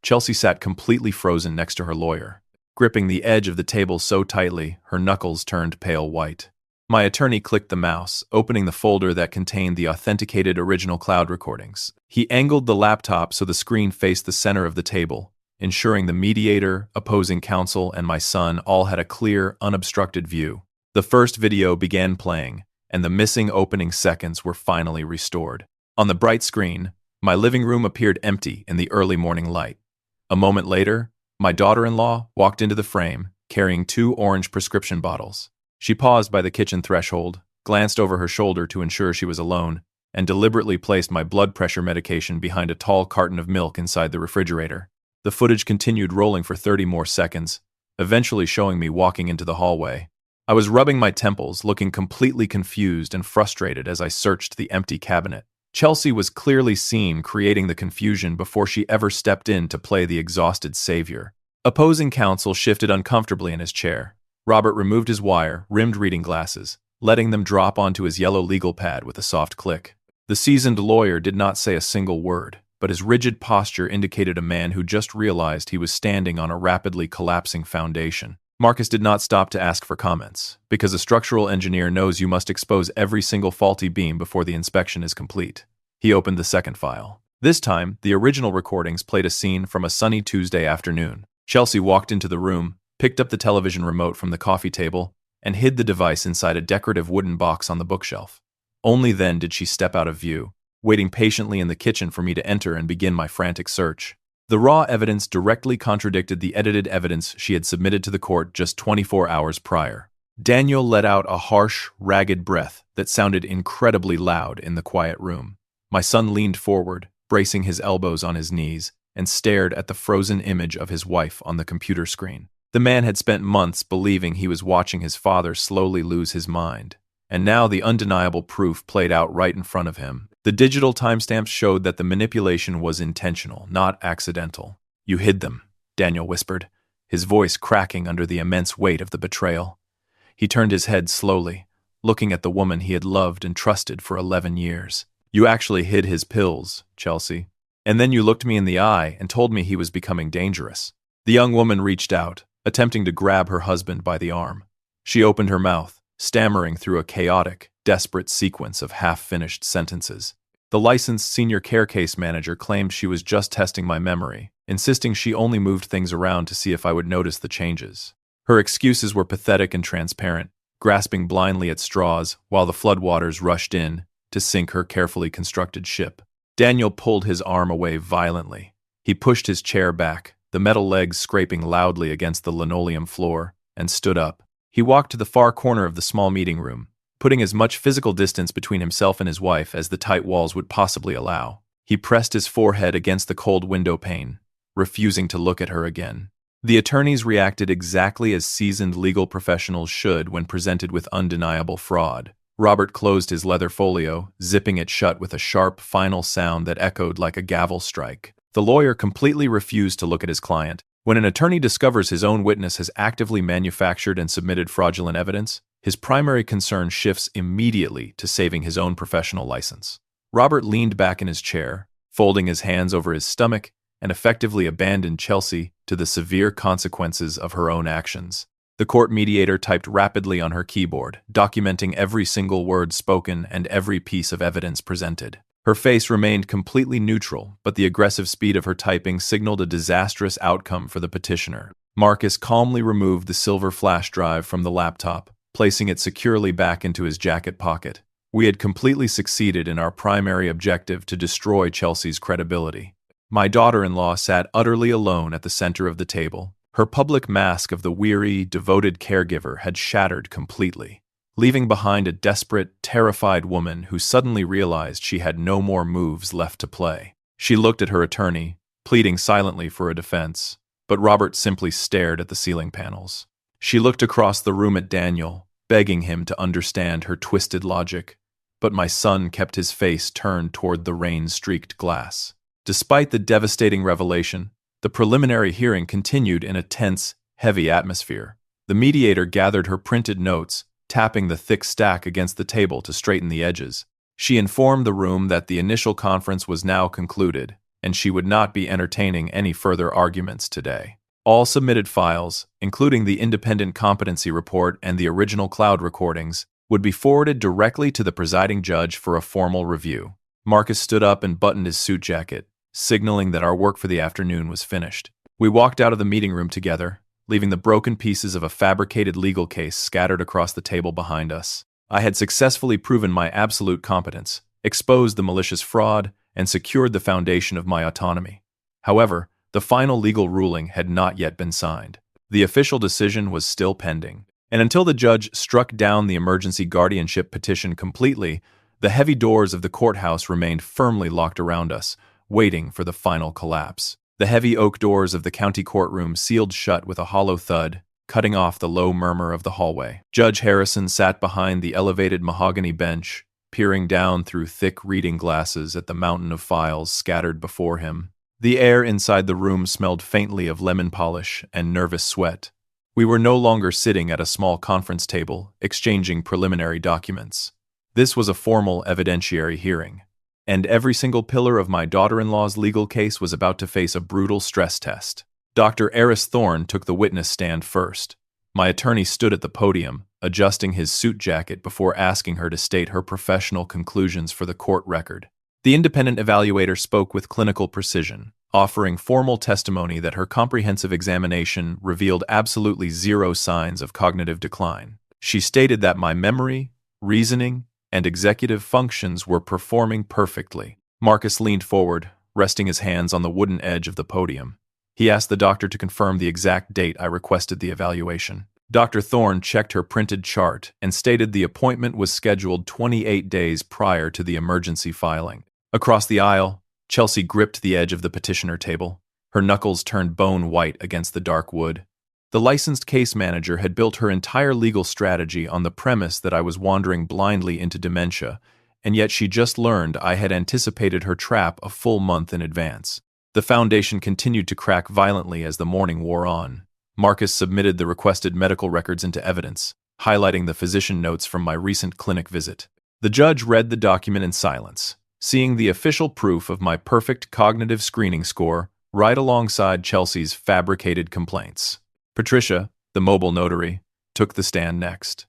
Chelsea sat completely frozen next to her lawyer, gripping the edge of the table so tightly her knuckles turned pale white. My attorney clicked the mouse, opening the folder that contained the authenticated original cloud recordings. He angled the laptop so the screen faced the center of the table, ensuring the mediator, opposing counsel, and my son all had a clear, unobstructed view. The first video began playing, and the missing opening seconds were finally restored. On the bright screen, my living room appeared empty in the early morning light. A moment later, my daughter-in-law walked into the frame, carrying 2 orange prescription bottles. She paused by the kitchen threshold, glanced over her shoulder to ensure she was alone, and deliberately placed my blood pressure medication behind a tall carton of milk inside the refrigerator. The footage continued rolling for 30 more seconds, eventually showing me walking into the hallway. I was rubbing my temples, looking completely confused and frustrated as I searched the empty cabinet. Chelsea was clearly seen creating the confusion before she ever stepped in to play the exhausted savior. Opposing counsel shifted uncomfortably in his chair. Robert removed his wire-rimmed reading glasses, letting them drop onto his yellow legal pad with a soft click. The seasoned lawyer did not say a single word, but his rigid posture indicated a man who just realized he was standing on a rapidly collapsing foundation. Marcus did not stop to ask for comments, because a structural engineer knows you must expose every single faulty beam before the inspection is complete. He opened the second file. This time, the original recordings played a scene from a sunny Tuesday afternoon. Chelsea walked into the room, picked up the television remote from the coffee table, and hid the device inside a decorative wooden box on the bookshelf. Only then did she step out of view, waiting patiently in the kitchen for me to enter and begin my frantic search. The raw evidence directly contradicted the edited evidence she had submitted to the court just 24 hours prior. Daniel let out a harsh, ragged breath that sounded incredibly loud in the quiet room. My son leaned forward, bracing his elbows on his knees, and stared at the frozen image of his wife on the computer screen. The man had spent months believing he was watching his father slowly lose his mind, and now the undeniable proof played out right in front of him. The digital timestamps showed that the manipulation was intentional, not accidental. "You hid them," Daniel whispered, his voice cracking under the immense weight of the betrayal. He turned his head slowly, looking at the woman he had loved and trusted for 11 years. "You actually hid his pills, Chelsea. And then you looked me in the eye and told me he was becoming dangerous." The young woman reached out, attempting to grab her husband by the arm. She opened her mouth, stammering through a chaotic, desperate sequence of half-finished sentences. The licensed senior care case manager claimed she was just testing my memory, insisting she only moved things around to see if I would notice the changes. Her excuses were pathetic and transparent, grasping blindly at straws while the floodwaters rushed in to sink her carefully constructed ship. Daniel pulled his arm away violently. He pushed his chair back, the metal legs scraping loudly against the linoleum floor, and stood up. He walked to the far corner of the small meeting room, putting as much physical distance between himself and his wife as the tight walls would possibly allow. He pressed his forehead against the cold window pane, refusing to look at her again. The attorneys reacted exactly as seasoned legal professionals should when presented with undeniable fraud. Robert closed his leather folio, zipping it shut with a sharp, final sound that echoed like a gavel strike. The lawyer completely refused to look at his client. When an attorney discovers his own witness has actively manufactured and submitted fraudulent evidence, his primary concern shifts immediately to saving his own professional license. Robert leaned back in his chair, folding his hands over his stomach, and effectively abandoned Chelsea to the severe consequences of her own actions. The court mediator typed rapidly on her keyboard, documenting every single word spoken and every piece of evidence presented. Her face remained completely neutral, but the aggressive speed of her typing signaled a disastrous outcome for the petitioner. Marcus calmly removed the silver flash drive from the laptop, placing it securely back into his jacket pocket. We had completely succeeded in our primary objective to destroy Chelsea's credibility. My daughter-in-law sat utterly alone at the center of the table. Her public mask of the weary, devoted caregiver had shattered completely, leaving behind a desperate, terrified woman who suddenly realized she had no more moves left to play. She looked at her attorney, pleading silently for a defense, but Robert simply stared at the ceiling panels. She looked across the room at Daniel, begging him to understand her twisted logic, but my son kept his face turned toward the rain-streaked glass. Despite the devastating revelation, The preliminary hearing continued in a tense, heavy atmosphere. The mediator gathered her printed notes, tapping the thick stack against the table to straighten the edges. She informed the room that the initial conference was now concluded, and she would not be entertaining any further arguments today. All submitted files, including the independent competency report and the original cloud recordings, would be forwarded directly to the presiding judge for a formal review. Marcus stood up and buttoned his suit jacket, signaling that our work for the afternoon was finished. We walked out of the meeting room together, leaving the broken pieces of a fabricated legal case scattered across the table behind us. I had successfully proven my absolute competence, exposed the malicious fraud, and secured the foundation of my autonomy. However, the final legal ruling had not yet been signed. The official decision was still pending. And until the judge struck down the emergency guardianship petition completely, the heavy doors of the courthouse remained firmly locked around us, waiting for the final collapse. The heavy oak doors of the county courtroom sealed shut with a hollow thud, cutting off the low murmur of the hallway. Judge Harrison sat behind the elevated mahogany bench, peering down through thick reading glasses at the mountain of files scattered before him. The air inside the room smelled faintly of lemon polish and nervous sweat. We were no longer sitting at a small conference table, exchanging preliminary documents. This was a formal evidentiary hearing, and every single pillar of my daughter-in-law's legal case was about to face a brutal stress test. Dr. Eris Thorne took the witness stand first. My attorney stood at the podium, adjusting his suit jacket before asking her to state her professional conclusions for the court record. The independent evaluator spoke with clinical precision, offering formal testimony that her comprehensive examination revealed absolutely zero signs of cognitive decline. She stated that my memory, reasoning, and executive functions were performing perfectly. Marcus leaned forward, resting his hands on the wooden edge of the podium. He asked the doctor to confirm the exact date I requested the evaluation. Dr. Thorne checked her printed chart and stated the appointment was scheduled 28 days prior to the emergency filing. Across the aisle, Chelsea gripped the edge of the petitioner table. Her knuckles turned bone white against the dark wood. The licensed case manager had built her entire legal strategy on the premise that I was wandering blindly into dementia, and yet she just learned I had anticipated her trap a full month in advance. The foundation continued to crack violently as the morning wore on. Marcus submitted the requested medical records into evidence, highlighting the physician notes from my recent clinic visit. The judge read the document in silence, seeing the official proof of my perfect cognitive screening score right alongside Chelsea's fabricated complaints. Patricia, the mobile notary, took the stand next.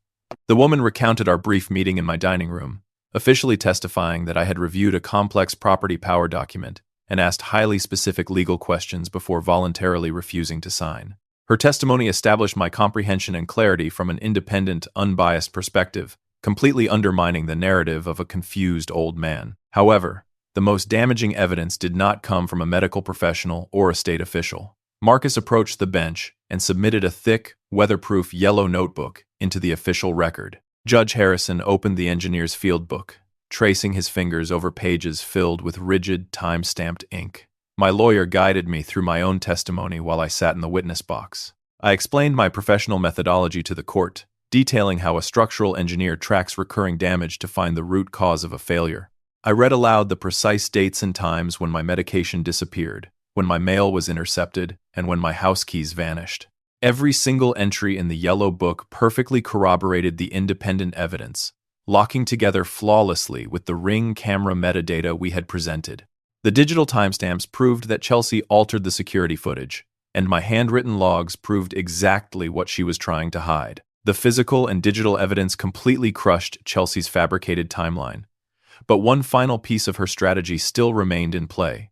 The woman recounted our brief meeting in my dining room, officially testifying that I had reviewed a complex property power document and asked highly specific legal questions before voluntarily refusing to sign. Her testimony established my comprehension and clarity from an independent, unbiased perspective, completely undermining the narrative of a confused old man. However, the most damaging evidence did not come from a medical professional or a state official. Marcus approached the bench and submitted a thick, weatherproof yellow notebook into the official record. Judge Harrison opened the engineer's field book, tracing his fingers over pages filled with rigid, time-stamped ink. My lawyer guided me through my own testimony while I sat in the witness box. I explained my professional methodology to the court, detailing how a structural engineer tracks recurring damage to find the root cause of a failure. I read aloud the precise dates and times when my medication disappeared, when my mail was intercepted, and when my house keys vanished. Every single entry in the yellow book perfectly corroborated the independent evidence, locking together flawlessly with the Ring camera metadata we had presented. The digital timestamps proved that Chelsea altered the security footage, and my handwritten logs proved exactly what she was trying to hide. The physical and digital evidence completely crushed Chelsea's fabricated timeline. But one final piece of her strategy still remained in play,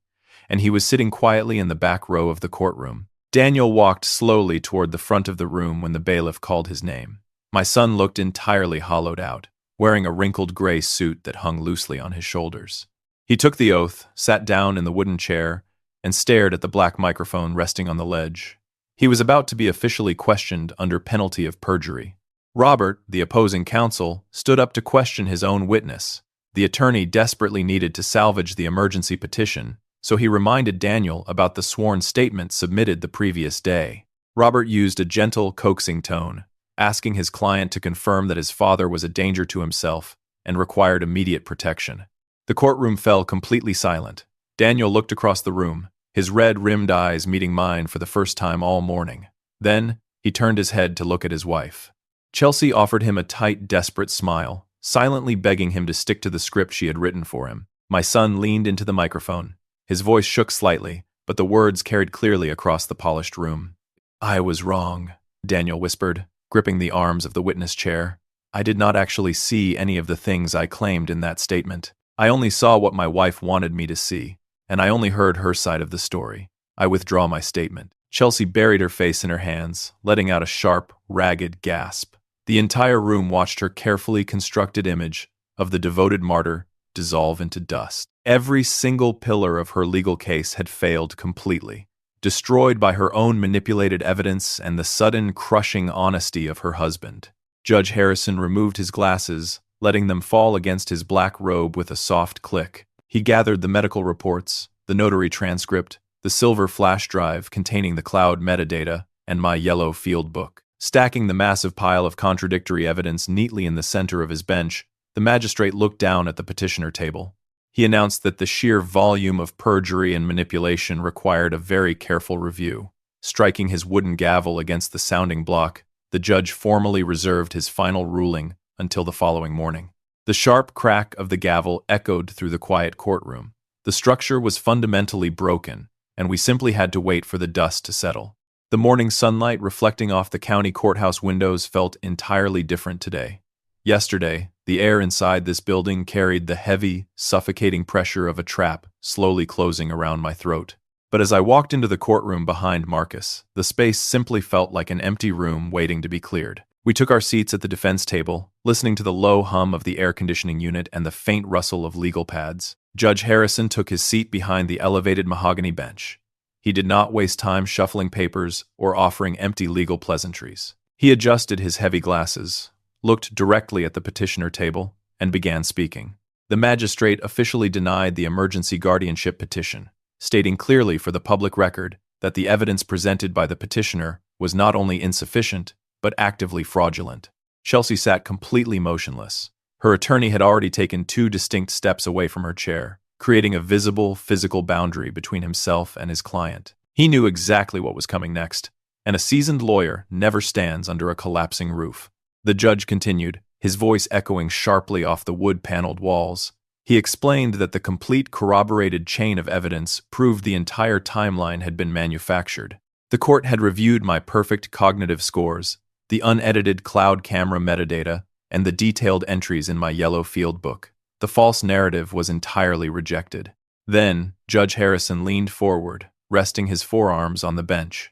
and he was sitting quietly in the back row of the courtroom. Daniel walked slowly toward the front of the room when the bailiff called his name. My son looked entirely hollowed out, wearing a wrinkled gray suit that hung loosely on his shoulders. He took the oath, sat down in the wooden chair, and stared at the black microphone resting on the ledge. He was about to be officially questioned under penalty of perjury. Robert, the opposing counsel, stood up to question his own witness. The attorney desperately needed to salvage the emergency petition, so he reminded Daniel about the sworn statement submitted the previous day. Robert used a gentle, coaxing tone, asking his client to confirm that his father was a danger to himself and required immediate protection. The courtroom fell completely silent. Daniel looked across the room, his red-rimmed eyes meeting mine for the first time all morning. Then, he turned his head to look at his wife. Chelsea offered him a tight, desperate smile, silently begging him to stick to the script she had written for him. My son leaned into the microphone. His voice shook slightly, but the words carried clearly across the polished room. "I was wrong," Daniel whispered, gripping the arms of the witness chair. "I did not actually see any of the things I claimed in that statement. I only saw what my wife wanted me to see, and I only heard her side of the story. I withdraw my statement." Chelsea buried her face in her hands, letting out a sharp, ragged gasp. The entire room watched her carefully constructed image of the devoted martyr dissolve into dust. Every single pillar of her legal case had failed completely, destroyed by her own manipulated evidence and the sudden, crushing honesty of her husband. Judge Harrison removed his glasses, letting them fall against his black robe with a soft click. He gathered the medical reports, the notary transcript, the silver flash drive containing the cloud metadata, and my yellow field book. Stacking the massive pile of contradictory evidence neatly in the center of his bench, the magistrate looked down at the petitioner table. He announced that the sheer volume of perjury and manipulation required a very careful review. Striking his wooden gavel against the sounding block, the judge formally reserved his final ruling until the following morning. The sharp crack of the gavel echoed through the quiet courtroom. The structure was fundamentally broken, and we simply had to wait for the dust to settle. The morning sunlight reflecting off the county courthouse windows felt entirely different today. Yesterday, the air inside this building carried the heavy, suffocating pressure of a trap slowly closing around my throat. But as I walked into the courtroom behind Marcus, the space simply felt like an empty room waiting to be cleared. We took our seats at the defense table, listening to the low hum of the air conditioning unit and the faint rustle of legal pads. Judge Harrison took his seat behind the elevated mahogany bench. He did not waste time shuffling papers or offering empty legal pleasantries. He adjusted his heavy glasses, looked directly at the petitioner table, and began speaking. The magistrate officially denied the emergency guardianship petition, stating clearly for the public record that the evidence presented by the petitioner was not only insufficient, but actively fraudulent. Chelsea sat completely motionless. Her attorney had already taken 2 distinct steps away from her chair, creating a visible, physical boundary between himself and his client. He knew exactly what was coming next, and a seasoned lawyer never stands under a collapsing roof. The judge continued, his voice echoing sharply off the wood-paneled walls. He explained that the complete corroborated chain of evidence proved the entire timeline had been manufactured. The court had reviewed my perfect cognitive scores, the unedited cloud camera metadata, and the detailed entries in my yellow field book. The false narrative was entirely rejected. Then, Judge Harrison leaned forward, resting his forearms on the bench.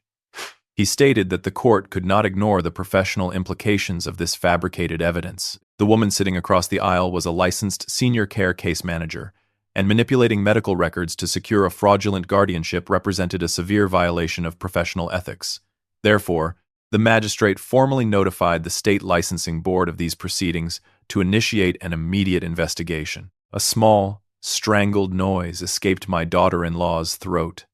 He stated that the court could not ignore the professional implications of this fabricated evidence. The woman sitting across the aisle was a licensed senior care case manager, and manipulating medical records to secure a fraudulent guardianship represented a severe violation of professional ethics. Therefore, the magistrate formally notified the state licensing board of these proceedings to initiate an immediate investigation. A small, strangled noise escaped my daughter-in-law's throat.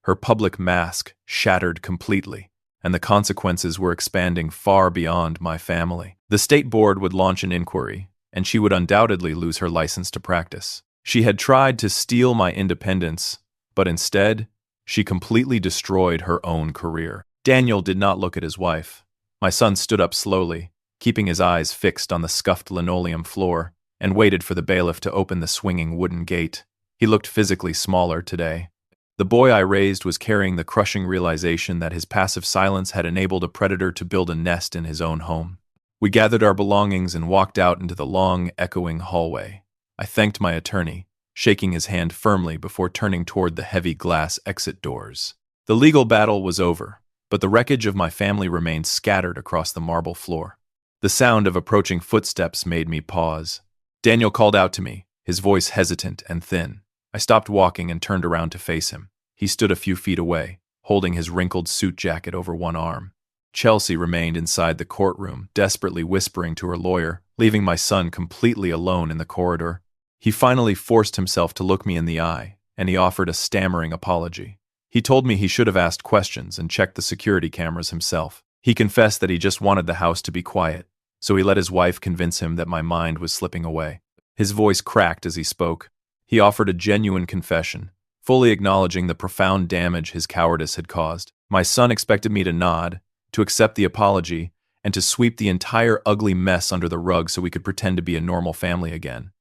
Her public mask shattered completely, and the consequences were expanding far beyond my family. The state board would launch an inquiry, and she would undoubtedly lose her license to practice. She had tried to steal my independence, but instead, she completely destroyed her own career. Daniel did not look at his wife. My son stood up slowly, keeping his eyes fixed on the scuffed linoleum floor, and waited for the bailiff to open the swinging wooden gate. He looked physically smaller today. The boy I raised was carrying the crushing realization that his passive silence had enabled a predator to build a nest in his own home. We gathered our belongings and walked out into the long, echoing hallway. I thanked my attorney, shaking his hand firmly before turning toward the heavy glass exit doors. The legal battle was over, but the wreckage of my family remained scattered across the marble floor. The sound of approaching footsteps made me pause. Daniel called out to me, his voice hesitant and thin. I stopped walking and turned around to face him. He stood a few feet away, holding his wrinkled suit jacket over one arm. Chelsea remained inside the courtroom, desperately whispering to her lawyer, leaving my son completely alone in the corridor. He finally forced himself to look me in the eye, and he offered a stammering apology. He told me he should have asked questions and checked the security cameras himself. He confessed that he just wanted the house to be quiet, so he let his wife convince him that my mind was slipping away. His voice cracked as he spoke. He offered a genuine confession, fully acknowledging the profound damage his cowardice had caused. My son expected me to nod, to accept the apology, and to sweep the entire ugly mess under the rug so we could pretend to be a normal family again.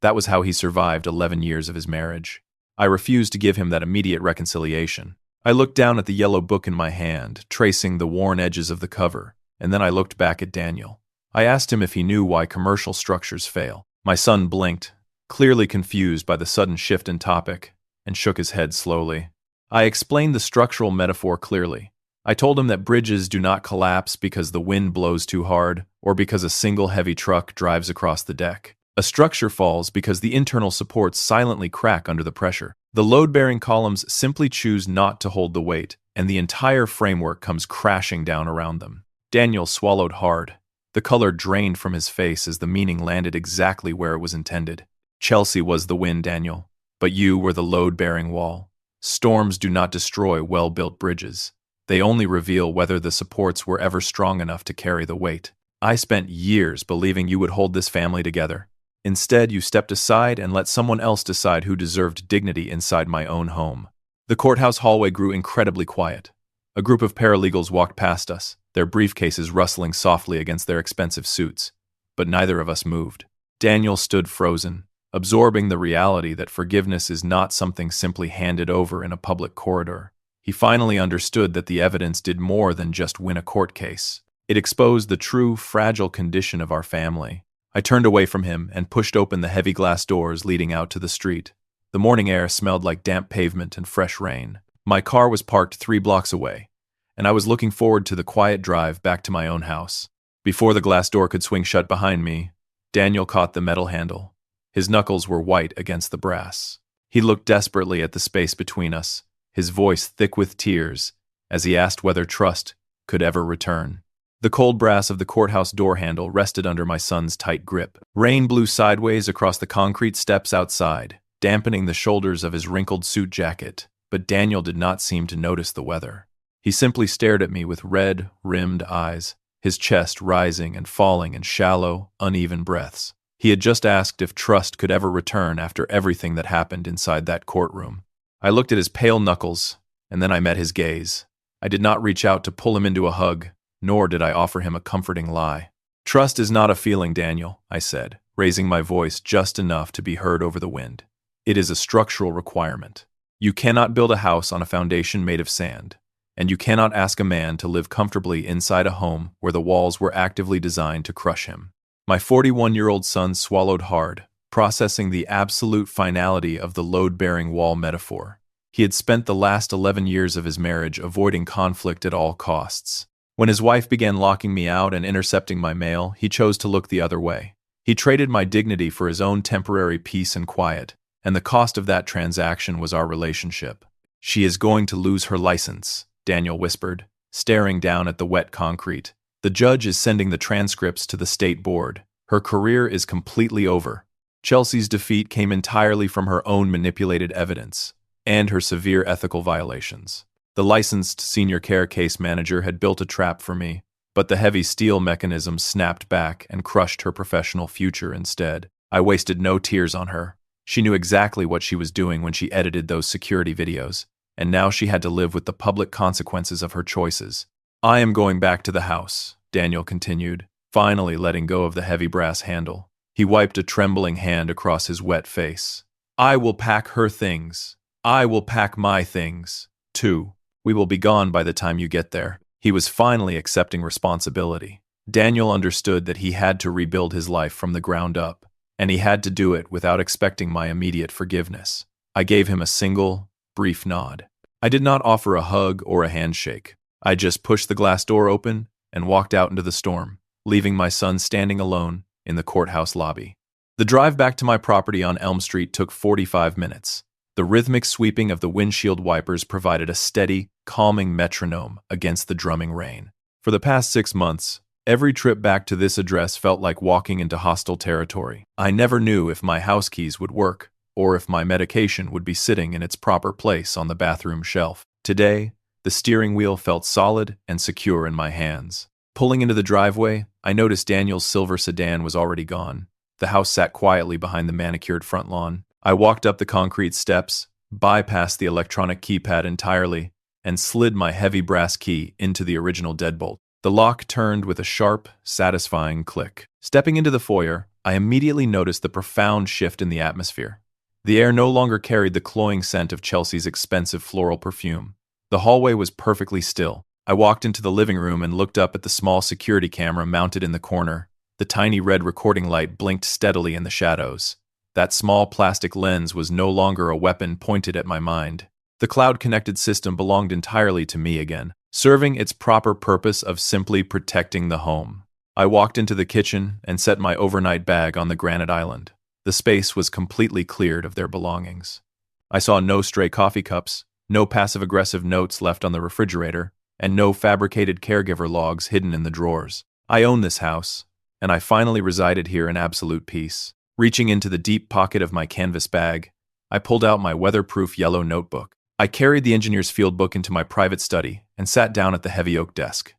That was how he survived 11 years of his marriage. I refused to give him that immediate reconciliation. I looked down at the yellow book in my hand, tracing the worn edges of the cover, and then I looked back at Daniel. I asked him if he knew why commercial structures fail. My son blinked, clearly confused by the sudden shift in topic, and shook his head slowly. I explained the structural metaphor clearly. I told him that bridges do not collapse because the wind blows too hard or because a single heavy truck drives across the deck. A structure falls because the internal supports silently crack under the pressure. The load-bearing columns simply choose not to hold the weight, and the entire framework comes crashing down around them. Daniel swallowed hard. The color drained from his face as the meaning landed exactly where it was intended. Chelsea was the wind, Daniel, but you were the load-bearing wall. Storms do not destroy well-built bridges. They only reveal whether the supports were ever strong enough to carry the weight. I spent years believing you would hold this family together. Instead, you stepped aside and let someone else decide who deserved dignity inside my own home. The courthouse hallway grew incredibly quiet. A group of paralegals walked past us, their briefcases rustling softly against their expensive suits. But neither of us moved. Daniel stood frozen, absorbing the reality that forgiveness is not something simply handed over in a public corridor. He finally understood that the evidence did more than just win a court case. It exposed the true, fragile condition of our family. I turned away from him and pushed open the heavy glass doors leading out to the street. The morning air smelled like damp pavement and fresh rain. My car was parked 3 blocks away, and I was looking forward to the quiet drive back to my own house. Before the glass door could swing shut behind me, Daniel caught the metal handle. His knuckles were white against the brass. He looked desperately at the space between us, his voice thick with tears, as he asked whether trust could ever return. The cold brass of the courthouse door handle rested under my son's tight grip. Rain blew sideways across the concrete steps outside, dampening the shoulders of his wrinkled suit jacket, but Daniel did not seem to notice the weather. He simply stared at me with red, rimmed eyes, his chest rising and falling in shallow, uneven breaths. He had just asked if trust could ever return after everything that happened inside that courtroom. I looked at his pale knuckles, and then I met his gaze. I did not reach out to pull him into a hug, nor did I offer him a comforting lie. Trust is not a feeling, Daniel, I said, raising my voice just enough to be heard over the wind. It is a structural requirement. You cannot build a house on a foundation made of sand, and you cannot ask a man to live comfortably inside a home where the walls were actively designed to crush him. My 41-year-old son swallowed hard, processing the absolute finality of the load-bearing wall metaphor. He had spent the last 11 years of his marriage avoiding conflict at all costs. When his wife began locking me out and intercepting my mail, he chose to look the other way. He traded my dignity for his own temporary peace and quiet, and the cost of that transaction was our relationship. She is going to lose her license, Daniel whispered, staring down at the wet concrete. The judge is sending the transcripts to the state board. Her career is completely over. Chelsea's defeat came entirely from her own manipulated evidence and her severe ethical violations. The licensed senior care case manager had built a trap for me, but the heavy steel mechanism snapped back and crushed her professional future instead. I wasted no tears on her. She knew exactly what she was doing when she edited those security videos, and now she had to live with the public consequences of her choices. I am going back to the house, Daniel continued, finally letting go of the heavy brass handle. He wiped a trembling hand across his wet face. I will pack her things. I will pack my things, too. We will be gone by the time you get there. He was finally accepting responsibility. Daniel understood that he had to rebuild his life from the ground up, and he had to do it without expecting my immediate forgiveness. I gave him a single, brief nod. I did not offer a hug or a handshake. I just pushed the glass door open and walked out into the storm, leaving my son standing alone in the courthouse lobby. The drive back to my property on Elm Street took 45 minutes. The rhythmic sweeping of the windshield wipers provided a steady, calming metronome against the drumming rain. For the past 6 months, every trip back to this address felt like walking into hostile territory. I never knew if my house keys would work, or if my medication would be sitting in its proper place on the bathroom shelf. Today, the steering wheel felt solid and secure in my hands. Pulling into the driveway, I noticed Daniel's silver sedan was already gone. The house sat quietly behind the manicured front lawn. I walked up the concrete steps, bypassed the electronic keypad entirely, and slid my heavy brass key into the original deadbolt. The lock turned with a sharp, satisfying click. Stepping into the foyer, I immediately noticed the profound shift in the atmosphere. The air no longer carried the cloying scent of Chelsea's expensive floral perfume. The hallway was perfectly still. I walked into the living room and looked up at the small security camera mounted in the corner. The tiny red recording light blinked steadily in the shadows. That small plastic lens was no longer a weapon pointed at my mind. The cloud-connected system belonged entirely to me again, serving its proper purpose of simply protecting the home. I walked into the kitchen and set my overnight bag on the granite island. The space was completely cleared of their belongings. I saw no stray coffee cups, no passive-aggressive notes left on the refrigerator, and no fabricated caregiver logs hidden in the drawers. I own this house, and I finally resided here in absolute peace. Reaching into the deep pocket of my canvas bag, I pulled out my weatherproof yellow notebook. I carried the engineer's field book into my private study and sat down at the heavy oak desk.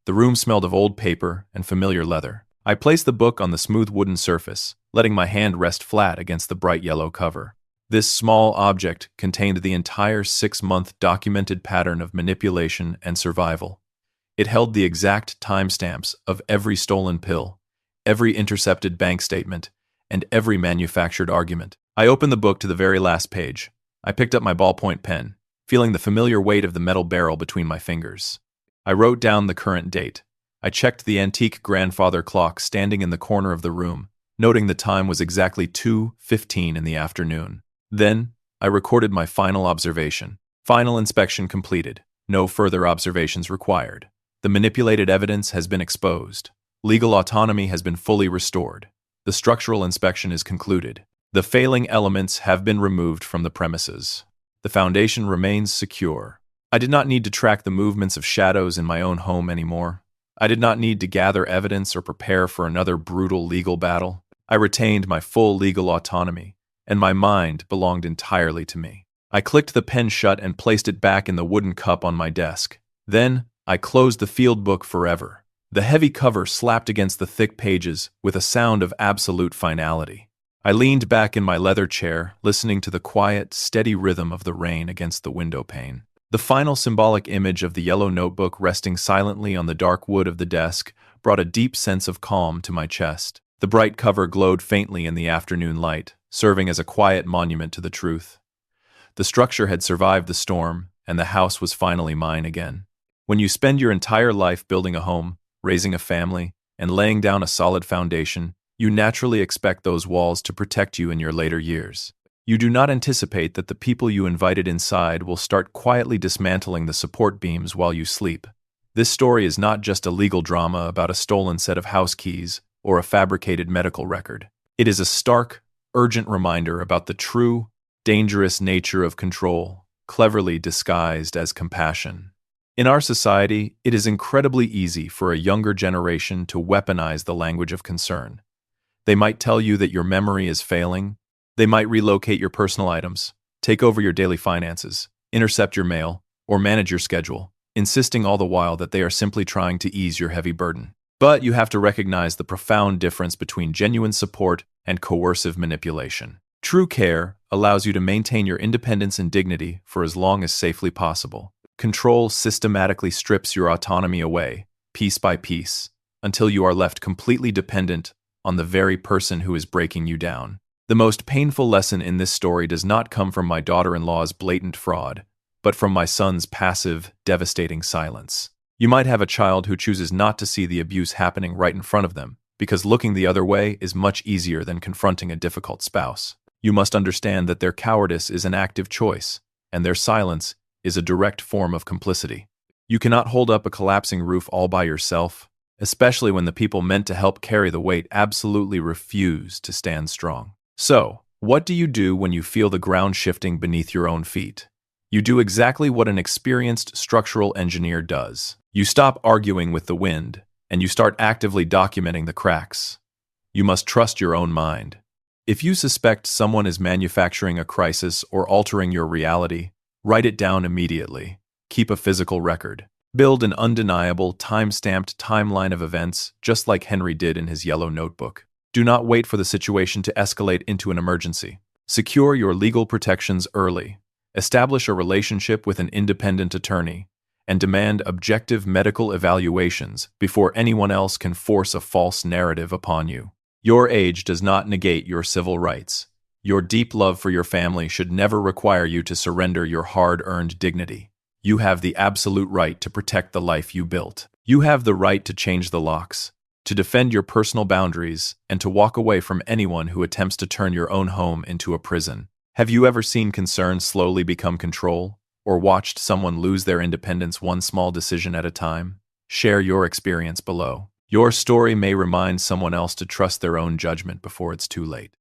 The room smelled of old paper and familiar leather. I placed the book on the smooth wooden surface, letting my hand rest flat against the bright yellow cover. This small object contained the entire 6-month documented pattern of manipulation and survival. It held the exact timestamps of every stolen pill, every intercepted bank statement, and every manufactured argument. I opened the book to the very last page. I picked up my ballpoint pen, feeling the familiar weight of the metal barrel between my fingers. I wrote down the current date. I checked the antique grandfather clock standing in the corner of the room, noting the time was exactly 2:15 in the afternoon. Then, I recorded my final observation. Final inspection completed. No further observations required. The manipulated evidence has been exposed. Legal autonomy has been fully restored. The structural inspection is concluded. The failing elements have been removed from the premises. The foundation remains secure. I did not need to track the movements of shadows in my own home anymore. I did not need to gather evidence or prepare for another brutal legal battle. I retained my full legal autonomy, and my mind belonged entirely to me. I clicked the pen shut and placed it back in the wooden cup on my desk. Then, I closed the field book forever. The heavy cover slapped against the thick pages with a sound of absolute finality. I leaned back in my leather chair, listening to the quiet, steady rhythm of the rain against the window pane. The final symbolic image of the yellow notebook resting silently on the dark wood of the desk brought a deep sense of calm to my chest. The bright cover glowed faintly in the afternoon light, serving as a quiet monument to the truth. The structure had survived the storm, and the house was finally mine again. When you spend your entire life building a home, raising a family, and laying down a solid foundation, you naturally expect those walls to protect you in your later years. You do not anticipate that the people you invited inside will start quietly dismantling the support beams while you sleep. This story is not just a legal drama about a stolen set of house keys or a fabricated medical record. It is a stark, urgent reminder about the true, dangerous nature of control, cleverly disguised as compassion. In our society, it is incredibly easy for a younger generation to weaponize the language of concern. They might tell you that your memory is failing. They might relocate your personal items, take over your daily finances, intercept your mail, or manage your schedule, insisting all the while that they are simply trying to ease your heavy burden. But you have to recognize the profound difference between genuine support and coercive manipulation. True care allows you to maintain your independence and dignity for as long as safely possible. Control systematically strips your autonomy away, piece by piece, until you are left completely dependent on the very person who is breaking you down. The most painful lesson in this story does not come from my daughter-in-law's blatant fraud, but from my son's passive, devastating silence. You might have a child who chooses not to see the abuse happening right in front of them, because looking the other way is much easier than confronting a difficult spouse. You must understand that their cowardice is an active choice, and their silence is a direct form of complicity. You cannot hold up a collapsing roof all by yourself, especially when the people meant to help carry the weight absolutely refuse to stand strong. So, what do you do when you feel the ground shifting beneath your own feet? You do exactly what an experienced structural engineer does. You stop arguing with the wind, and you start actively documenting the cracks. You must trust your own mind. If you suspect someone is manufacturing a crisis or altering your reality, write it down immediately. Keep a physical record. Build an undeniable, time-stamped timeline of events, just like Henry did in his yellow notebook. Do not wait for the situation to escalate into an emergency. Secure your legal protections early. Establish a relationship with an independent attorney, and demand objective medical evaluations before anyone else can force a false narrative upon you. Your age does not negate your civil rights. Your deep love for your family should never require you to surrender your hard-earned dignity. You have the absolute right to protect the life you built. You have the right to change the locks, to defend your personal boundaries, and to walk away from anyone who attempts to turn your own home into a prison. Have you ever seen concern slowly become control, or watched someone lose their independence one small decision at a time? Share your experience below. Your story may remind someone else to trust their own judgment before it's too late.